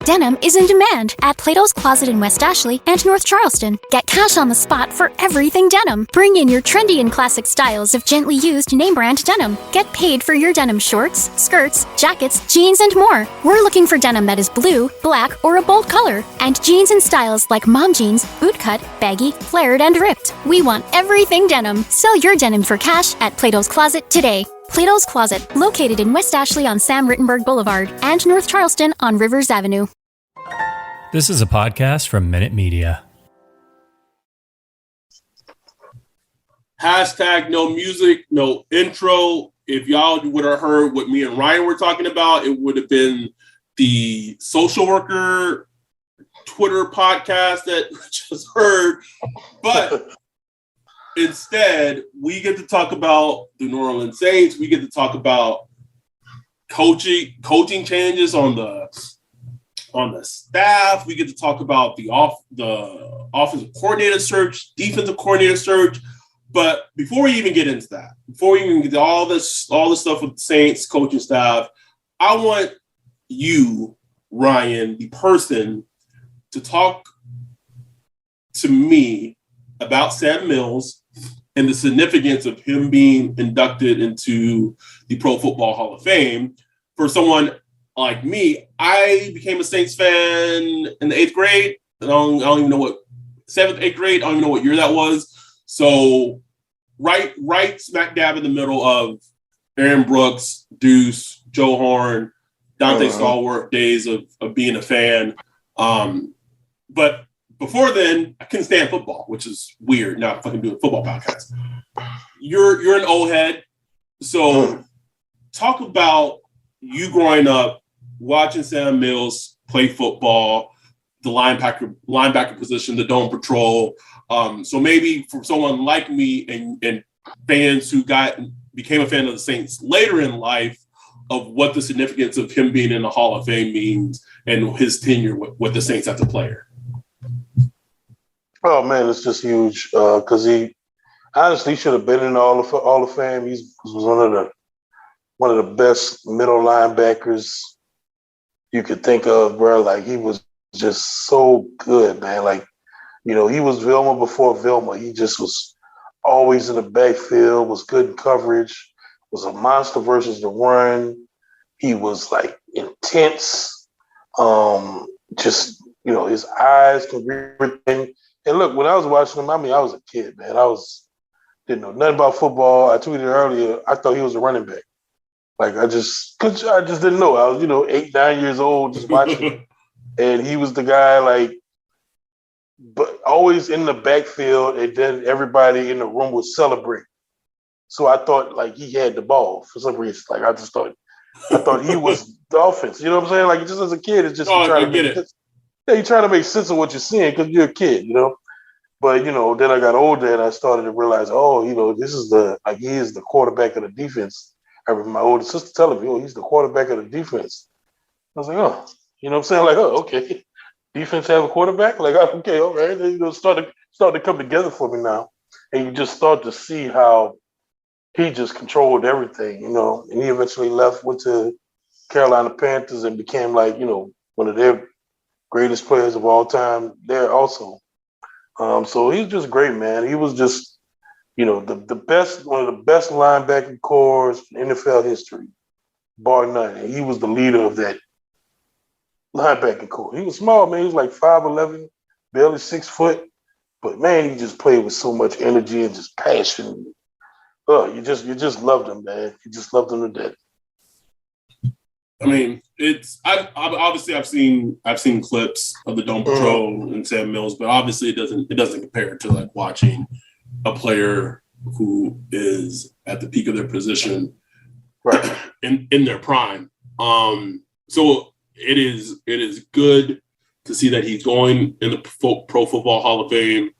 Denim is in demand at Plato's Closet in West Ashley and North Charleston. Get cash on the spot for everything denim. Bring in your trendy and classic styles of gently used name brand denim. Get paid for your denim shorts, skirts, jackets, jeans, and more. We're looking for denim that is blue, black, or a bold color, and jeans in styles like mom jeans, bootcut, baggy, flared, and ripped. We want everything denim. Sell your denim for cash at Plato's Closet today. Plato's Closet, located in West Ashley on Sam Rittenberg Boulevard and North Charleston on Rivers Avenue. This is a podcast from Minute Media. Hashtag no music, no intro. If y'all would have heard what me and Ryan were talking about, it would have been the social worker Twitter podcast that we just heard. But instead, we get to talk about the New Orleans Saints. We get to talk about coaching changes on the staff. We get to talk about the offensive coordinator search, defensive coordinator search. But before we even get into that, before we even get to all this stuff with the Saints coaching staff, I want you, Ryan, the person, to talk to me about Sam Mills and the significance of him being inducted into the Pro Football Hall of Fame. For someone like me, I became a Saints fan in the 8th grade. I don't even know what, 7th, 8th grade, I don't even know what year that was. So right smack dab in the middle of Aaron Brooks, Deuce, Joe Horn, Dante Stallworth days of being a fan. But before then, I couldn't stand football, which is weird. Now I'm fucking doing a football podcast. You're an old head. So talk about you growing up, watching Sam Mills play football, the linebacker position, the dome patrol. So maybe for someone like me and fans who became a fan of the Saints later in life, of what the significance of him being in the Hall of Fame means and his tenure with the Saints as a player. Oh man, it's just huge because he honestly should have been in the Hall of Fame. He was one of the best middle linebackers you could think of, bro. Like he was just so good, man. Like, you know, he was Vilma before Vilma. He just was always in the backfield, was good in coverage, was a monster versus the run. He was like intense. Just, you know, his eyes could read everything. And look, when I was watching him, I mean, I was a kid, man. Didn't know nothing about football. I tweeted earlier, I thought he was a running back. Like, I just didn't know. I was, 8, 9 years old, just watching him. And he was the guy, like, but always in the backfield, and then everybody in the room would celebrate. So I thought, like, he had the ball for some reason. Like, I thought he was the offense. You know what I'm saying? Like, just as a kid, it's just you try to make sense of what you're seeing because you're a kid, But, then I got older and I started to realize, this is he is the quarterback of the defense. I remember my older sister telling me, he's the quarterback of the defense. I was like, you know what I'm saying? Like, okay. Defense have a quarterback? Like, okay, all right. Then, start to come together for me now. And you just start to see how he just controlled everything, and he eventually went to Carolina Panthers and became like, one of their greatest players of all time there also. So he's just great, man. He was just, the best, one of the best linebacking cores in NFL history, bar none. And he was the leader of that linebacking core. He was small, man. He was like 5'11", barely 6 foot. But man, he just played with so much energy and just passion. You just loved him, man. You just loved him to death. I mean, I've seen clips of the Dome Patrol and Sam Mills, but obviously it doesn't compare to like watching a player who is at the peak of their position, right, in their prime. So it is good to see that he's going in the Pro Football Hall of Fame.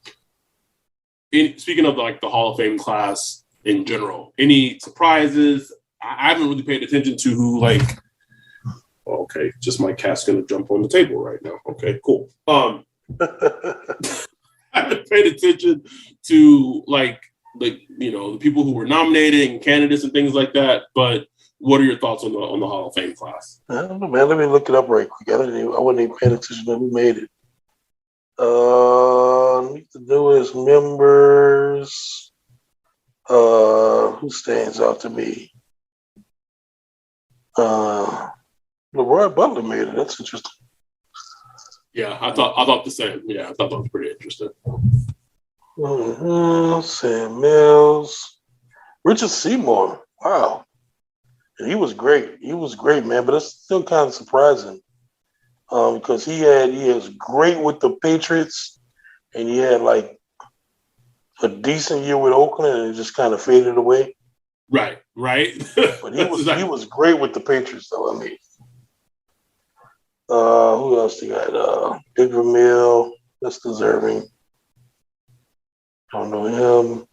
Speaking of like the Hall of Fame class in general, any surprises? I haven't really paid attention to who like. Okay, just my cat's gonna jump on the table right now. Okay, cool. I haven't paid attention to like the people who were nominated and candidates and things like that. But what are your thoughts on the Hall of Fame class? I don't know, man. Let me look it up right quick. I wasn't even paying attention to who made it. Meet the newest members. Who stands out to me? LeRoy Butler made it. That's interesting. Yeah, I thought the same. Yeah, I thought that was pretty interesting. Sam Mills, Richard Seymour. Wow, and he was great. He was great, man. But it's still kind of surprising because he was great with the Patriots, and he had like a decent year with Oakland, and it just kind of faded away. Right. But he was great with the Patriots, though. I mean, who else they got? Dick Vermeil, that's deserving. Don't know him.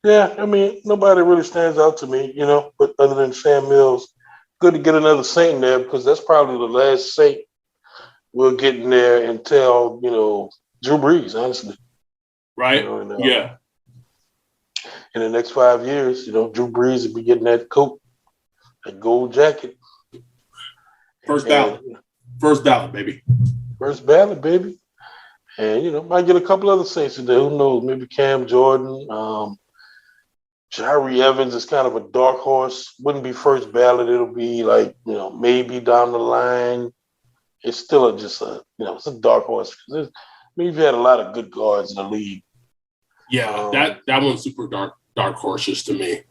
Yeah, I mean, nobody really stands out to me, but other than Sam Mills, good to get another Saint in there because that's probably the last Saint we'll get in there until, Drew Brees, honestly. Right? Yeah. In the next 5 years, Drew Brees will be getting that coat, that gold jacket. First ballot, baby. First ballot, baby. And, might get a couple other Saints in there. Who knows? Maybe Cam Jordan. Jari Evans is kind of a dark horse. Wouldn't be first ballot. It'll be like, maybe down the line. It's still it's a dark horse. You've had a lot of good guards in the league. Yeah, that one's super dark horses to me.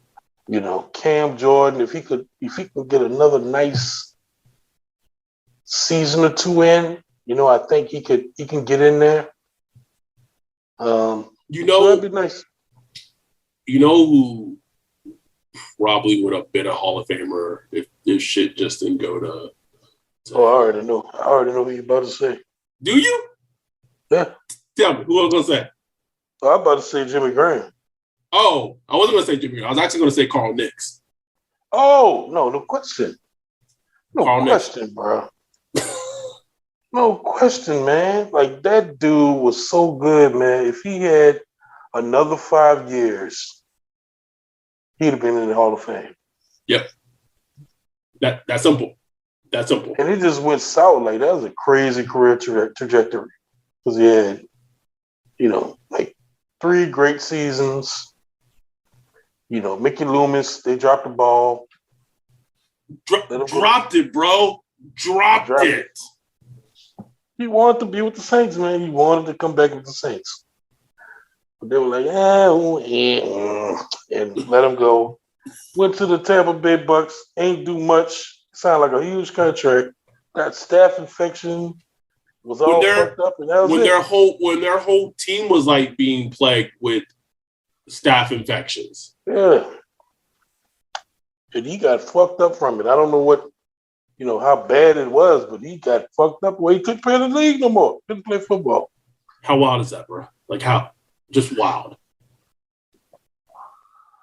Cam Jordan, if he could get another nice season or two in, I think he can get in there. That'd be nice. You know who probably would have been a Hall of Famer if this shit just didn't go to I already know what you're about to say. Do you? Yeah. Tell me, who I was gonna say? I'm about to say Jimmy Graham. Oh, I wasn't gonna say Jimmy Graham. I was actually gonna say Carl Nicks. Oh, no question. Carl question, Nicks. Bro. No question, man. Like, that dude was so good, man. If he had another 5 years, he'd have been in the Hall of Fame. Yep. That's simple. That's simple. And it just went south. Like, that was a crazy career trajectory. Because he had, like 3 great seasons. Mickey Loomis, they dropped the ball. Dropped it, bro. Dropped it. He wanted to be with the Saints, man. He wanted to come back with the Saints. But they were like, and let him go. Went to the Tampa Bay Bucks, ain't do much. Sound like a huge contract. Got staph infection. Was all fucked up, and that was when their whole team was like being plagued with staph infections. Yeah. And he got fucked up from it. I don't know what, how bad it was, but he got fucked up where he couldn't play in the league no more. Couldn't play football. How wild is that, bro? Like, how? Just wild.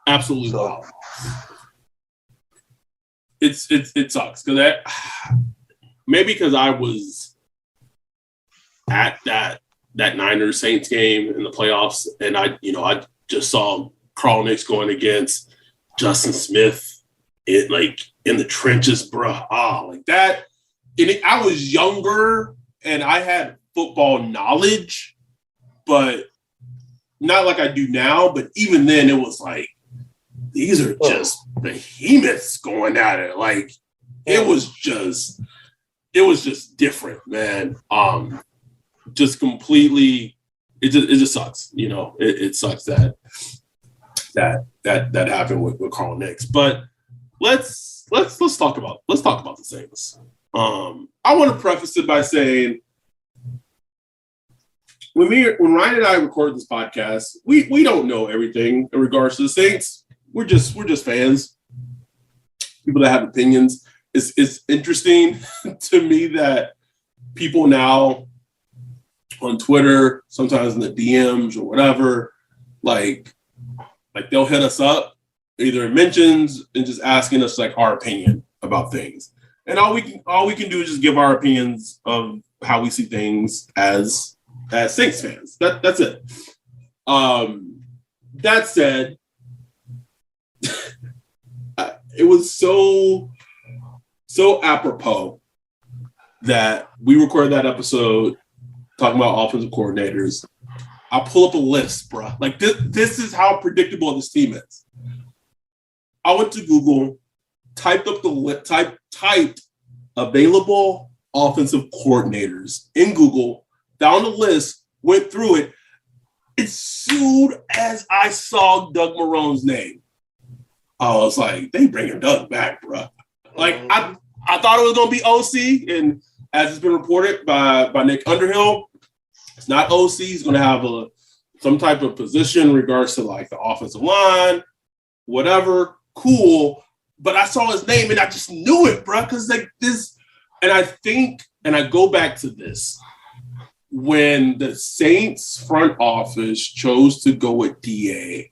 Absolutely wild. It sucks because maybe because I was at that Niners Saints game in the playoffs, and I just saw Carl Nicks going against Justin Smith in the trenches, bro. Like that. And I was younger and I had football knowledge, but not like I do now. But even then, it was like these are just behemoths going at it. Like it was just different, man. Just completely. It just sucks. It sucks that happened with Carl Nicks. But let's talk about the Saints. I want to preface it by saying when Ryan and I record this podcast, we don't know everything in regards to the Saints. We're just fans, people that have opinions. It's interesting to me that people now on Twitter, sometimes in the DMs or whatever, like they'll hit us up either in mentions and just asking us like our opinion about things. And all we can do is just give our opinions of how we see things as Saints fans. That's it. That said, it was so apropos that we recorded that episode talking about offensive coordinators. I pull up a list, bro. Like this is how predictable this team is. I went to Google, typed available offensive coordinators in Google, found a list, went through it. As soon as I saw Doug Marrone's name, I was like, they bringing Doug back, bro. Like I thought it was gonna be OC, and as it's been reported by Nick Underhill, it's not OC. He's gonna have some type of position in regards to like the offensive line, whatever. Cool. But I saw his name and I just knew it, bro. Because like this, and I think, and I go back to this, when the Saints front office chose to go with DA,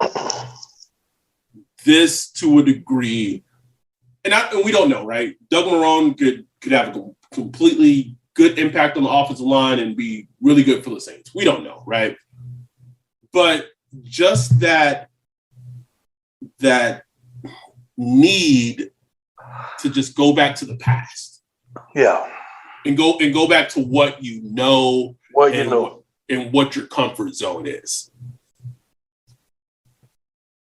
this to a degree, and we don't know, right? Doug Marrone could have a completely good impact on the offensive line and be really good for the Saints. We don't know, right? But just that need to just go back to the past. Yeah. And go back to what you know. What you know. And what your comfort zone is.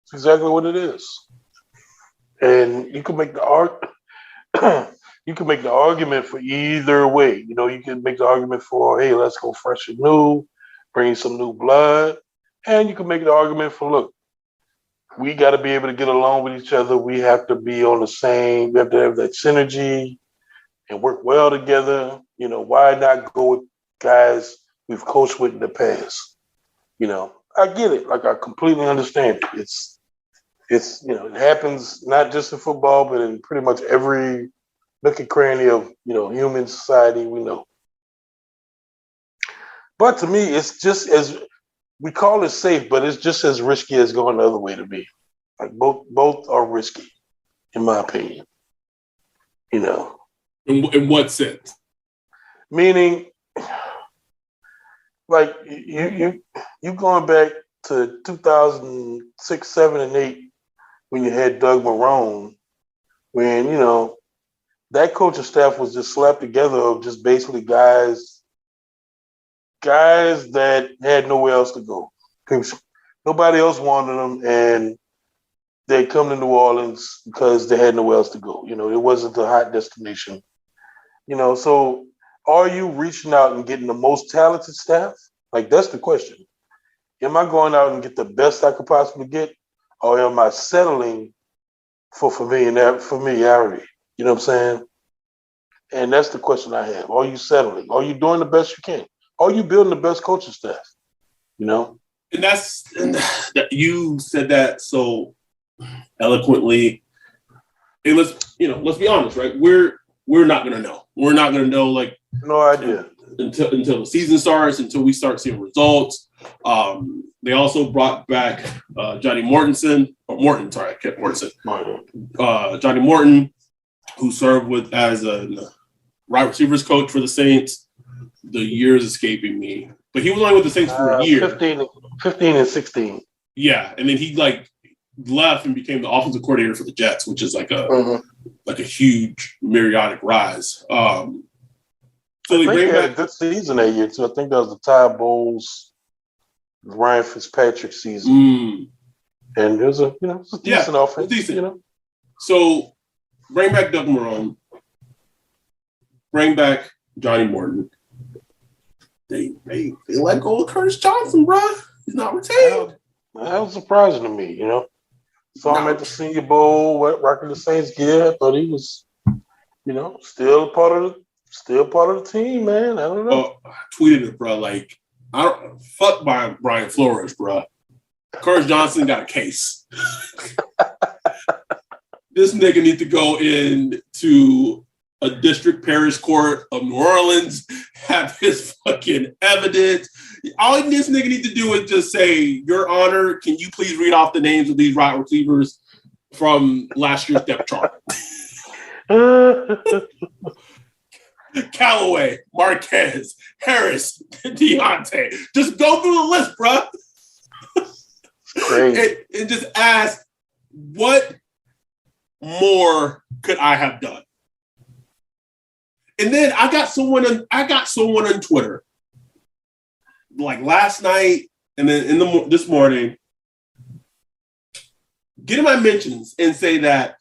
It's exactly what it is. And you can make the argument for either way. You know, you can make the argument for, hey, let's go fresh and new, bring some new blood. And you can make the argument for, look, we got to be able to get along with each other. We have to be on the same, we have to have that synergy and work well together. You know, why not go with guys we've coached with in the past? You know, I get it. Like, I completely understand it. It's you know, it happens not just in football, but in pretty much every nook and cranny of, you know, human society we know. But to me, it's just as, we call it safe, but it's just as risky as going the other way to me. Like both are risky, in my opinion. You know. In what sense? Meaning, like you going back to 2006, 7, and 8 when you had Doug Marrone, when, you know, that coaching staff was just slapped together of just basically guys that had nowhere else to go. Nobody else wanted them, and they come to New Orleans because they had nowhere else to go. You know, it wasn't a hot destination. You know, so are you reaching out and getting the most talented staff? Like, that's the question. Am I going out and get the best I could possibly get, or am I settling for familiarity? You know what I'm saying? And that's the question I have. Are you settling? Are you doing the best you can? Are you building the best coaching staff? You know? And you said that so eloquently. And let's be honest, right? We're not gonna know. We're not gonna know, like, no idea until the season starts, until we start seeing results. They also brought back Johnny Mortensen. Johnny Morton, who served as a wide receivers coach for the Saints. The year is escaping me, but he was only with the Saints for a year. 15 and 16. Yeah, and then he like left and became the offensive coordinator for the Jets, which is like a huge myriadic rise. So they bring back a good season that year too. I think that was the Ty Bowles, Ryan Fitzpatrick season, and it was a decent offense. Decent. You know, so bring back Doug Marrone, bring back Johnny Morton. They let go of Curtis Johnson, bro. He's not retained. That was surprising to me, you know. Saw him at the Senior Bowl, rocking the Saints gear. I thought he was, you know, still part of the team, man. I don't know. I tweeted it, bro. Like, I don't fuck Brian Flores, bro. Curtis Johnson got a case. This nigga need to go into a district parish court of New Orleans, have his fucking evidence. All this nigga need to do is just say, Your Honor, can you please read off the names of these wide receivers from last year's depth chart? Callaway, Marquez, Harris, Deontay. Just go through the list, bro. Crazy. And just ask, what more could I have done? And then I got someone on Twitter, like last night and then this morning, get in my mentions and say that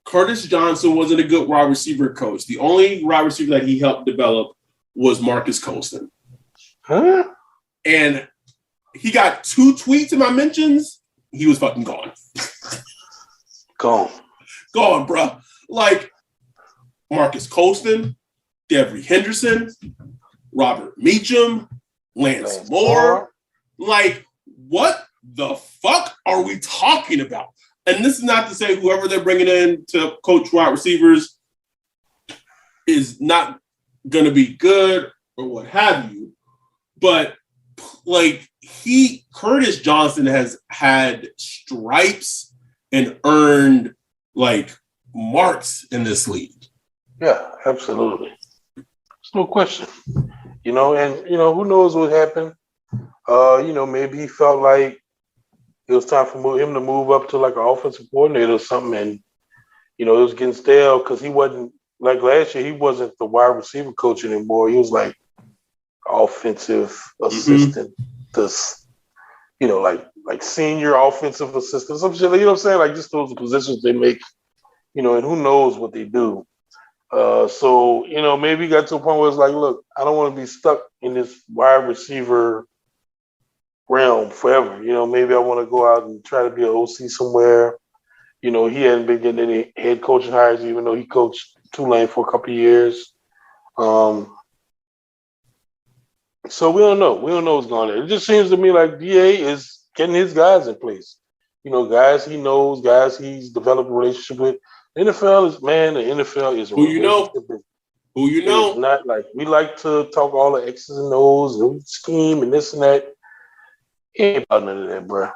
Curtis Johnson wasn't a good wide receiver coach. The only wide receiver that he helped develop was Marcus Colston. Huh? And he got 2 tweets in my mentions. He was fucking gone. Gone, bro. Like Marcus Colston, Devery Henderson, Robert Meacham, Lance Moore. Like, what the fuck are we talking about? And this is not to say whoever they're bringing in to coach wide receivers is not going to be good or what have you. But, like, Curtis Johnson has had stripes and earned, like, marks in this league. Yeah, absolutely. There's no question. And, who knows what happened. Maybe he felt like it was time for him to move up to like an offensive coordinator or something. And, it was getting stale because he wasn't, like last year, he wasn't the wide receiver coach anymore. He was like offensive assistant, like senior offensive assistant, some shit. You know what I'm saying? Like just those positions they make, and who knows what they do. So, maybe he got to a point where it's like, look, I don't want to be stuck in this wide receiver realm forever. Maybe I want to go out and try to be an OC somewhere. He hadn't been getting any head coaching hires, even though he coached Tulane for a couple of years. So we don't know. We don't know what's going on. It just seems to me like DA is getting his guys in place. Guys he knows, guys he's developed a relationship with. The NFL is who you know. It's not like we like to talk all the X's and O's and scheme and this and that. It ain't about none of that, bro.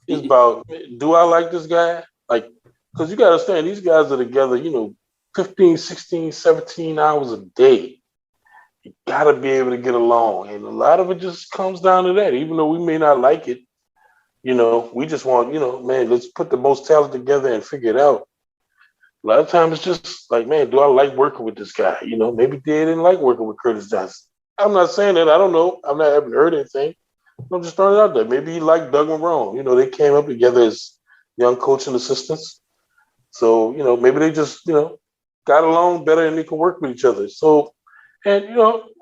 It's about, do I like this guy? Like, because you got to understand, these guys are together, 15, 16, 17 hours a day. You got to be able to get along. And a lot of it just comes down to that. Even though we may not like it, we just want, let's put the most talent together and figure it out. A lot of times it's just like, man, do I like working with this guy? Maybe they didn't like working with Curtis Johnson. I'm not saying that. I don't know. I haven't heard anything. I'm just throwing it out there. Maybe he liked Doug Marrone. They came up together as young coaching assistants. So, maybe they just, got along better and they could work with each other. So, and,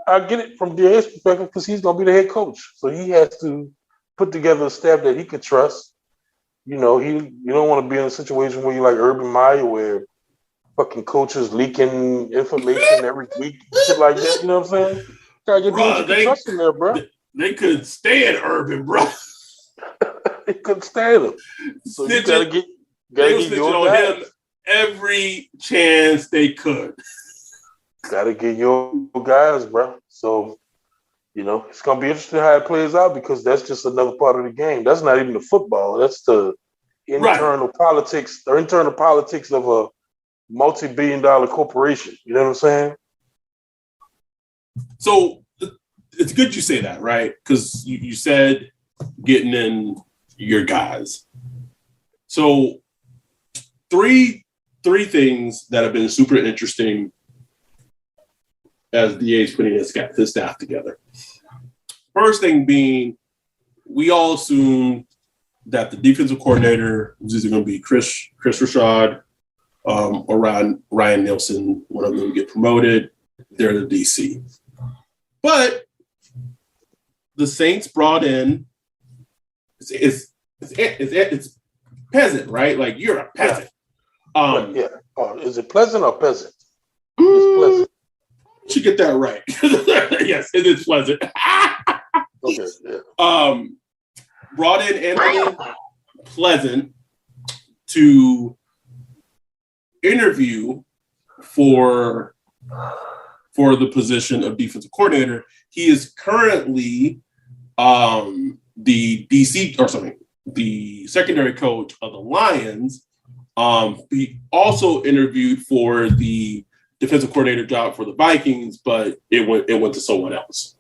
I get it from DA's perspective because he's going to be the head coach. So he has to put together a staff that he could trust. You don't want to be in a situation where you're like Urban Meyer where fucking coaches leaking information every week, shit like that. You know what I'm saying? Gotta get dudes trust in there, bro. They couldn't stand Urban, bro. They couldn't stand him. So you gotta get your guys. Him every chance they could. Gotta get your guys, bro. So, it's gonna be interesting how it plays out because that's just another part of the game. That's not even the football. That's the internal politics of a multi-billion-dollar corporation. You know what I'm saying? So it's good you say that, right? Because you said getting in your guys. So three things that have been super interesting as DA is putting his staff together. First thing being, we all assumed that the defensive coordinator was either going to be Chris Rashad or Ryan Nielsen. One of them would get promoted. They're the DC. But the Saints brought in it's peasant, right? Like you're a peasant. Yeah. Is it pleasant or peasant? It's pleasant. You should get that right. Yes, it is pleasant. Okay. Yeah. Brought in Anthony Pleasant to interview for the position of defensive coordinator. He is currently the secondary coach of the Lions. He also interviewed for the defensive coordinator job for the Vikings, but it went to someone else.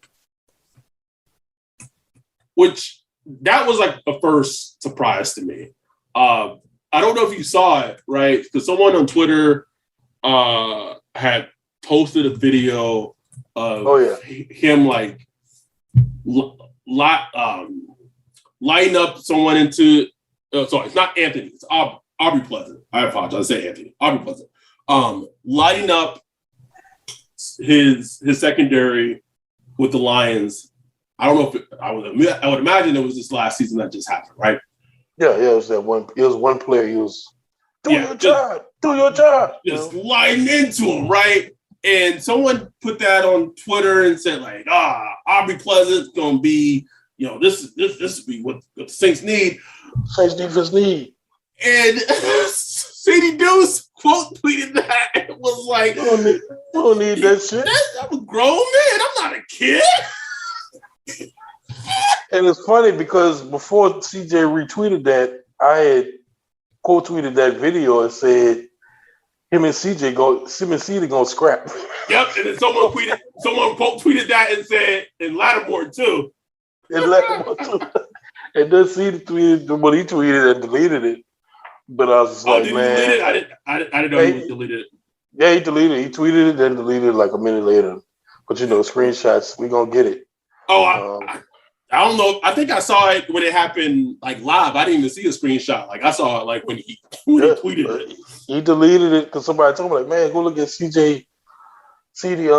Which that was like a first surprise to me. I I don't know if you saw it, right? Because someone on Twitter had posted a video of him like lighting up someone into. Sorry, it's not Anthony. It's Aubrey Pleasant. I apologize. I said Anthony. Aubrey Pleasant. Lighting up his secondary with the Lions. I don't know if I would imagine it was this last season that just happened, right? Yeah, it was that one. It was one player. He was do your job. Just lighting into him, right? And someone put that on Twitter and said, like, Aubrey Pleasant's gonna be, this would be what the Saints need. Saints defense need. And CD Deuce quote tweeted that. It was like, don't need that shit. I'm a grown man. I'm not a kid. And it's funny because before CJ retweeted that, I had quote tweeted that video and said him and CD gonna scrap. Yep, and then someone quote tweeted that and said, and Lattimore too. And then CD tweeted what he tweeted and deleted it. But I was just like, did man, he delete it? I didn't know he deleted it. Yeah, he deleted it. He tweeted it, then deleted it like a minute later. But screenshots, we gonna get it. Oh, I don't know. I think I saw it when it happened, like live. I didn't even see a screenshot. Like I saw it like when he tweeted it. He deleted it because somebody told me, like, man, go look at CD Twitter.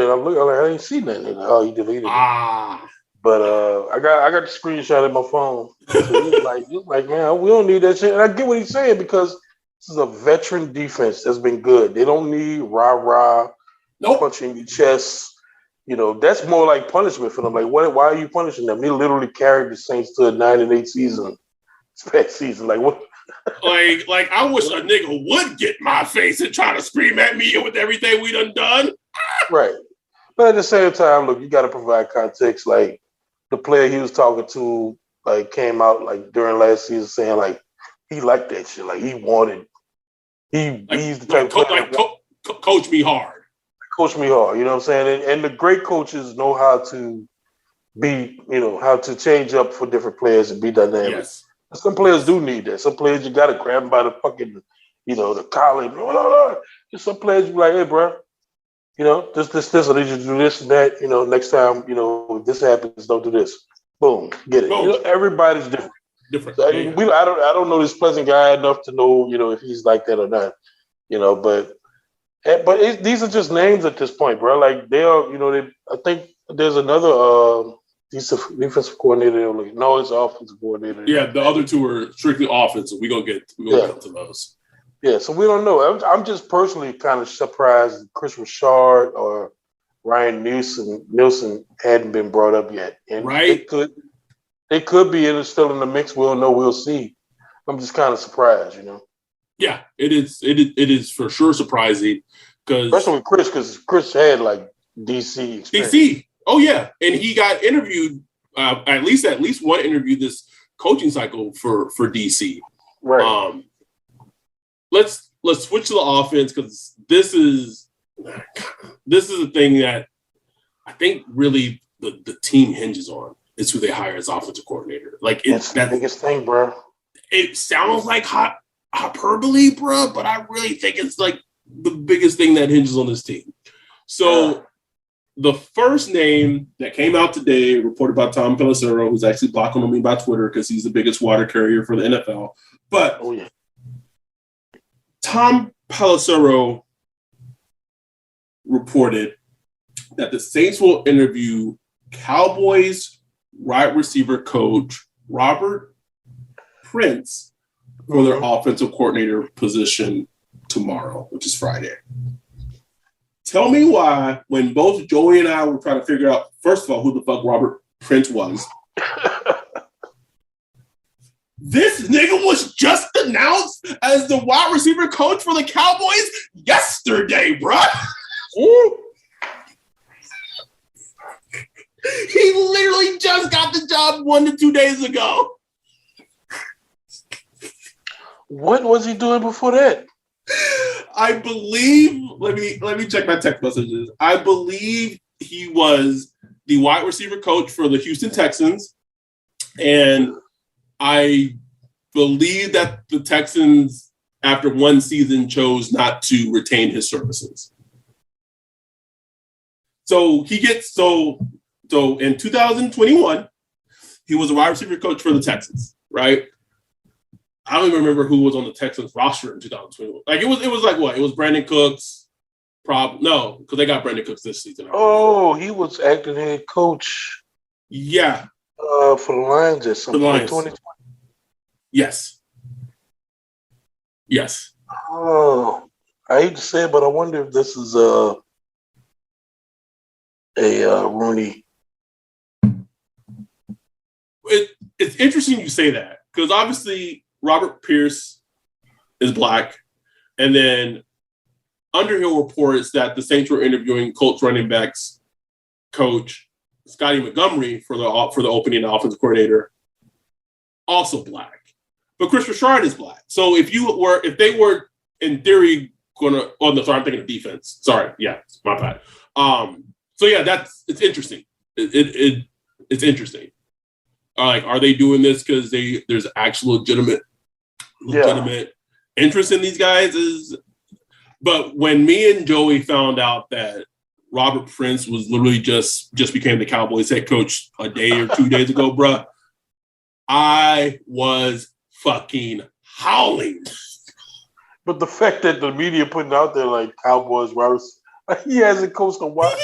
And I'm like, I ain't seen that. He deleted it. But I got the screenshot in my phone. So he was like, man, we don't need that shit. And I get what he's saying because this is a veteran defense that's been good. They don't need rah-rah, punching your chest. That's more like punishment for them. Like, why are you punishing them? They literally carried the Saints to a 9-8 season this past season. Like, what? like I wish a nigga would get my face and try to scream at me with everything we done. Right. But at the same time, look, you got to provide context. Like, the player he was talking to, like, came out, like, during last season saying, like, he liked that shit. Like, he's the type of player. Coach me hard. Coach me hard, you know what I'm saying? And the great coaches know how to be, how to change up for different players and be dynamic. Yes. Some players do need that. Some players you got to grab them by the fucking, the collar. Some players you be like, hey, bro, this, I need you to do this and that. Next time, if this happens, don't do this. Boom, get it. Boom. Everybody's different. So, I don't know this Pleasant guy enough to know, if he's like that or not. But these are just names at this point, bro. Like they are, I think there's another defensive coordinator. No, it's offensive coordinator. Yeah, the other two are strictly offensive. We're gonna get to those. Yeah, so we don't know. I'm just personally kind of surprised that Chris Richard or Ryan Nielsen hadn't been brought up yet. And right? They could be still in the mix. We'll know. We'll see. I'm just kind of surprised, Yeah, it is for sure surprising especially with Chris, because Chris had like DC experience. DC, oh yeah, and he got interviewed at least one interview this coaching cycle for DC. Right. Let's switch to the offense because this is the thing that I think really the team hinges on is who they hire as offensive coordinator. Like that's the biggest thing, bro. It sounds like hyperbole, bro, but I really think it's like the biggest thing that hinges on this team. So the first name that came out today, reported by Tom Pelissero, who's actually blocking on me by Twitter because he's the biggest water carrier for the NFL. But Tom Pelissero reported that the Saints will interview Cowboys wide receiver coach Robert Prince for their offensive coordinator position tomorrow, which is Friday. Tell me why, when both Joey and I were trying to figure out, first of all, who the fuck Robert Prince was, this nigga was just announced as the wide receiver coach for the Cowboys yesterday, bruh. He literally just got the job 1 to 2 days ago. What was he doing before that? I believe, let me check my text messages. I believe he was the wide receiver coach for the Houston Texans. And I believe that the Texans, after one season, chose not to retain his services. So he gets so in 2021, he was a wide receiver coach for the Texans, right? I don't even remember who was on the Texans roster in 2021. Like it was like what? It was Brandon Cooks. No, because they got Brandon Cooks this season. Oh, he was acting head coach. Yeah. For the Lions at some point. 2020. Yes. Yes. Oh, I hate to say it, but I wonder if this is a Rooney. It's interesting you say that because obviously Robert Pierce is black, and then Underhill reports that the Saints were interviewing Colts running backs coach Scotty Montgomery for the opening offensive coordinator, also black. But Chris Richard is black. So if they were in theory gonna, I'm thinking of defense. Sorry, yeah, my bad. So yeah, it's interesting. It's interesting. Are they doing this because there's actual legitimate interest in these guys? But when me and Joey found out that Robert Prince was literally just became the Cowboys head coach a day or 2 days ago, bruh, I was fucking howling. But the fact that the media putting out there like Cowboys, he hasn't coached a while.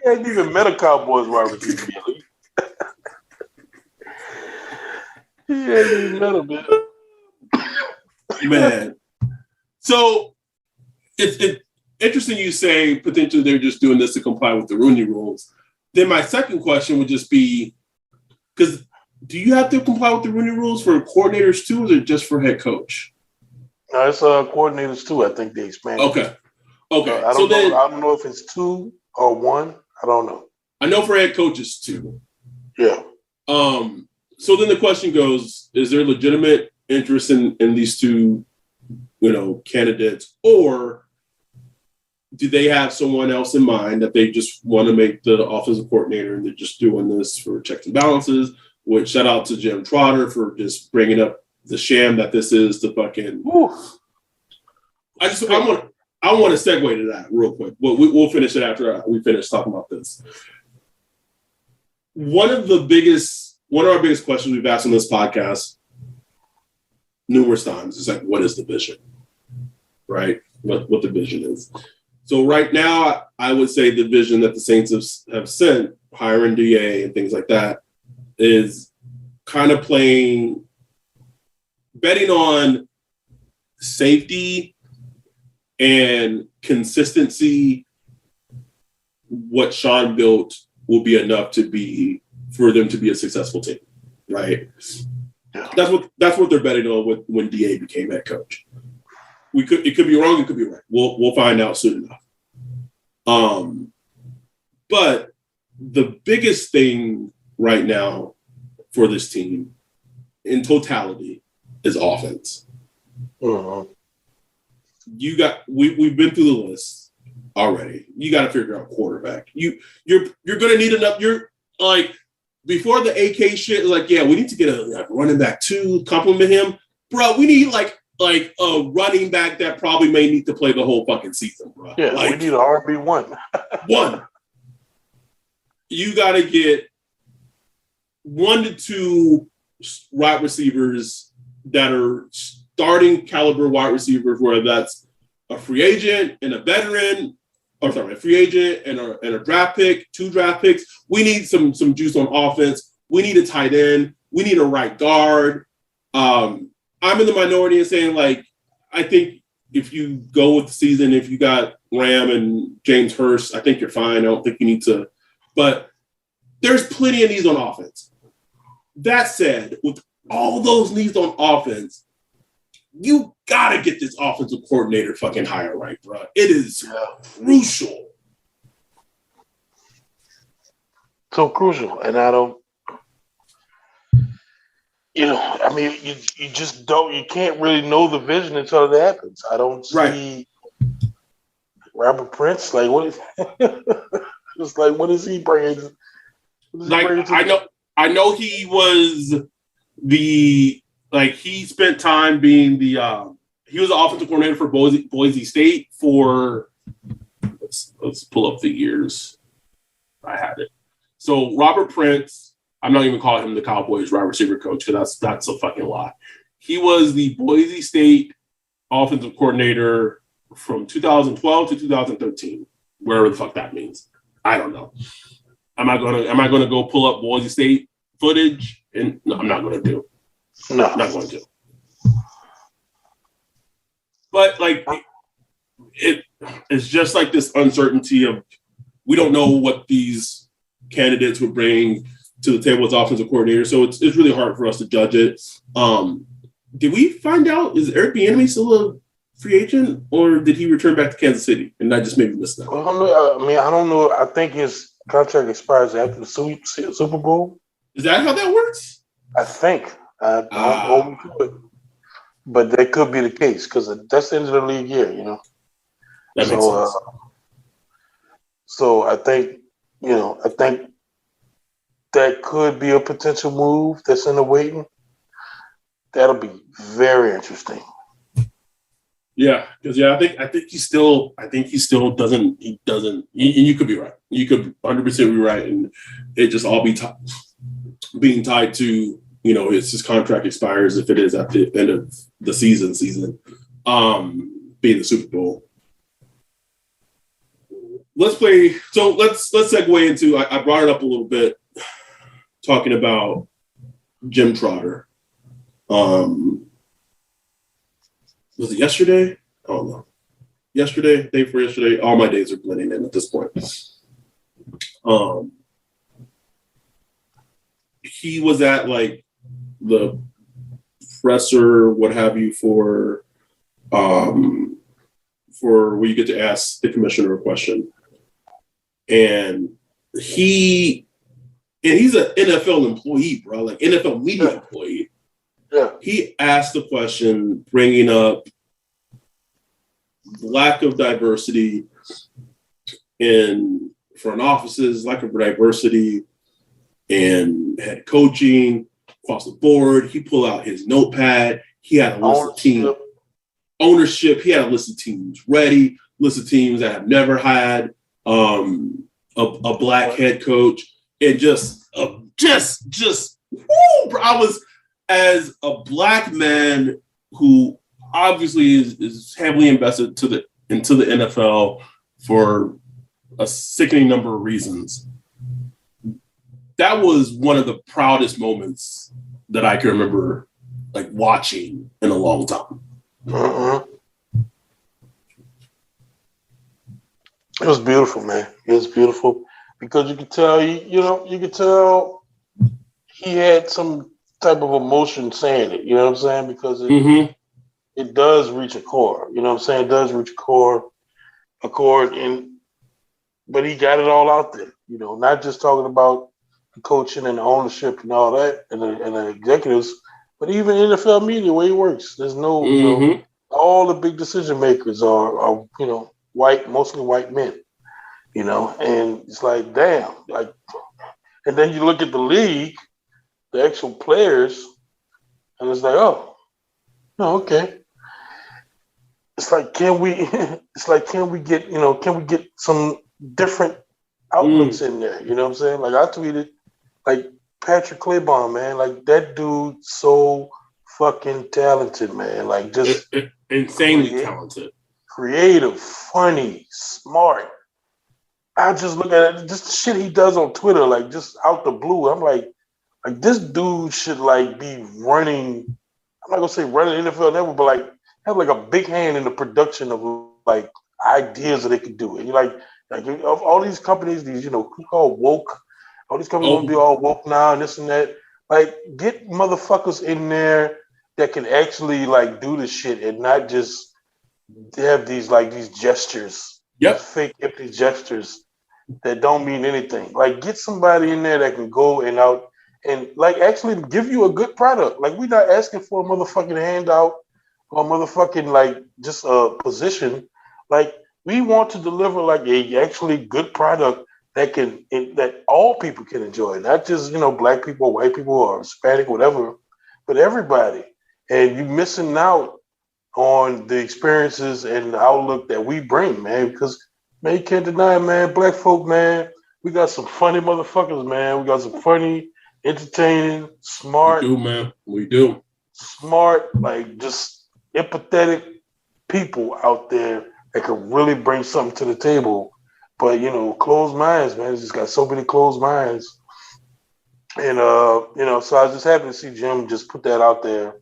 He hasn't even met a Cowboys wide receiver yet. He hasn't even met him yet. Man. So it's interesting you say potentially they're just doing this to comply with the Rooney rules. Then my second question would just be, because do you have to comply with the Rooney rules for coordinators too, or is it just for head coach? No, it's coordinators too. I think they expanded. Okay. I don't know if it's 2 or 1. I don't know. I know for head coaches 2. Yeah. So then the question goes: is there legitimate interest in these two, candidates, or do they have someone else in mind that they just want to make the offensive coordinator and they're just doing this for checks and balances? Which shout out to Jim Trotter for just bringing up the sham that this is the fucking. Oof. I want to segue to that real quick. We'll finish it after we finish talking about this. One of our biggest questions we've asked on this podcast numerous times is like, what is the vision? Right? What the vision is. So right now, I would say the vision that the Saints have sent, hiring DA and things like that, is kind of betting on safety and consistency. What Sean built will be enough for them to be a successful team, right? Yeah. That's what they're betting on when DA became head coach. It could be wrong, it could be right. We'll find out soon enough. But the biggest thing right now for this team in totality is offense. Mm-hmm. We've been through the list already. You got to figure out quarterback. You're going to need enough. You're like, before the AK shit, like, yeah, we need to get a running back too, compliment him. Bro, we need like a running back that probably may need to play the whole fucking season, bro. Yeah, we need an RB1. One. You got to get 1 to 2 wide receivers that are starting caliber wide receivers, whether that's a free agent and a veteran, a free agent and a draft pick, 2 draft picks. We need some juice on offense. We need a tight end. We need a right guard. I'm in the minority in saying, like, I think if you go with the season, if you got Ram and James Hurst, I think you're fine. I don't think you need to. But there's plenty of needs on offense. That said, with all those needs on offense, you got to get this offensive coordinator fucking hire right, bro. It is crucial. So crucial. And I don't, I mean, you just don't, you can't really know the vision until it happens. I don't see Robert Prince, like, what is, just like, what is he bringing? I know he was he spent time being he was the offensive coordinator for Boise State for let's pull up the years. I had it. So Robert Prince, I'm not even calling him the Cowboys wide receiver coach because that's a fucking lie. He was the Boise State offensive coordinator from 2012 to 2013, wherever the fuck that means. I don't know. Am I gonna go pull up Boise State footage? And no, I'm not gonna do. No, I'm not going to. But like, it's just like this uncertainty of we don't know what these candidates would bring to the table as offensive coordinator, so it's really hard for us to judge it. Did we find out, is Eric Bieniemy still a free agent, or did he return back to Kansas City? And I just maybe missed that. I don't know. I think his contract expires after the Super Bowl. Is that how that works? I think. I don't hold me to it. But that could be the case because that's the end of the league year, you know. That makes sense. So I think that could be a potential move that's in the waiting. That'll be very interesting. Yeah, because I think he still doesn't. And you could be right. You could 100% be right, and it just all being tied to his contract expires if it is at the end of the season, being the Super Bowl. Let's segue into. I brought it up a little bit, talking about Jim Trotter. Was it yesterday? I don't know. Yesterday, day before yesterday. All my days are blending in at this point. He was at like the presser, what have you, for where you get to ask the commissioner a question, and he's an NFL employee, bro, like NFL media employee. Yeah. He asked the question bringing up lack of diversity in front offices, lack of diversity in head coaching across the board. He pulled out his notepad. He had a list of team ownership. He had a list of teams ready, list of teams that have never had a black head coach, and just woo, bro. I was, as a black man who obviously is heavily invested into the NFL for a sickening number of reasons, that was one of the proudest moments that I can remember like watching in a long time. Uh-uh. It was beautiful, man. It was beautiful because you could tell, you could tell he had some type of emotion saying it, you know what I'm saying? Because it does reach a core, you know what I'm saying? It does reach a chord, but he got it all out there, not just talking about the coaching and the ownership and all that and the executives, but even NFL media, where he works. There's no, all the big decision makers are white, mostly white men, and it's like, damn, like, and then you look at the league, the actual players, and it's like, oh, no, okay. It's like, can we get some different outlooks in there? You know what I'm saying? Like I tweeted, like Patrick Claiborne, man, like that dude so fucking talented, man. Like just insanely talented. Creative, funny, smart. I just look at it, just the shit he does on Twitter, like just out the blue. I'm like this dude should like be running. I'm not gonna say running the NFL Network, but like have like a big hand in the production of like ideas that they could do. And you're like of all these companies, these who call woke, all these companies want to be all woke now and this and that. Like get motherfuckers in there that can actually like do this shit and not just have these gestures, fake empty gestures that don't mean anything. Like get somebody in there that can go and out and like actually give you a good product. Like we're not asking for a motherfucking handout or motherfucking like just a position. Like we want to deliver like a actually good product that all people can enjoy, not just black people, white people, or Hispanic, whatever. but everybody. And you missing out on the experiences and the outlook that we bring, man. Because, man, you can't deny it, man. Black folk, man, we got some funny motherfuckers, man. We got some funny, entertaining, smart. We do, man. We do. Smart, like just empathetic people out there that could really bring something to the table. But, you know, closed minds, man. It's just got so many closed minds. And, you know, so I was just happy to see Jim just put that out there.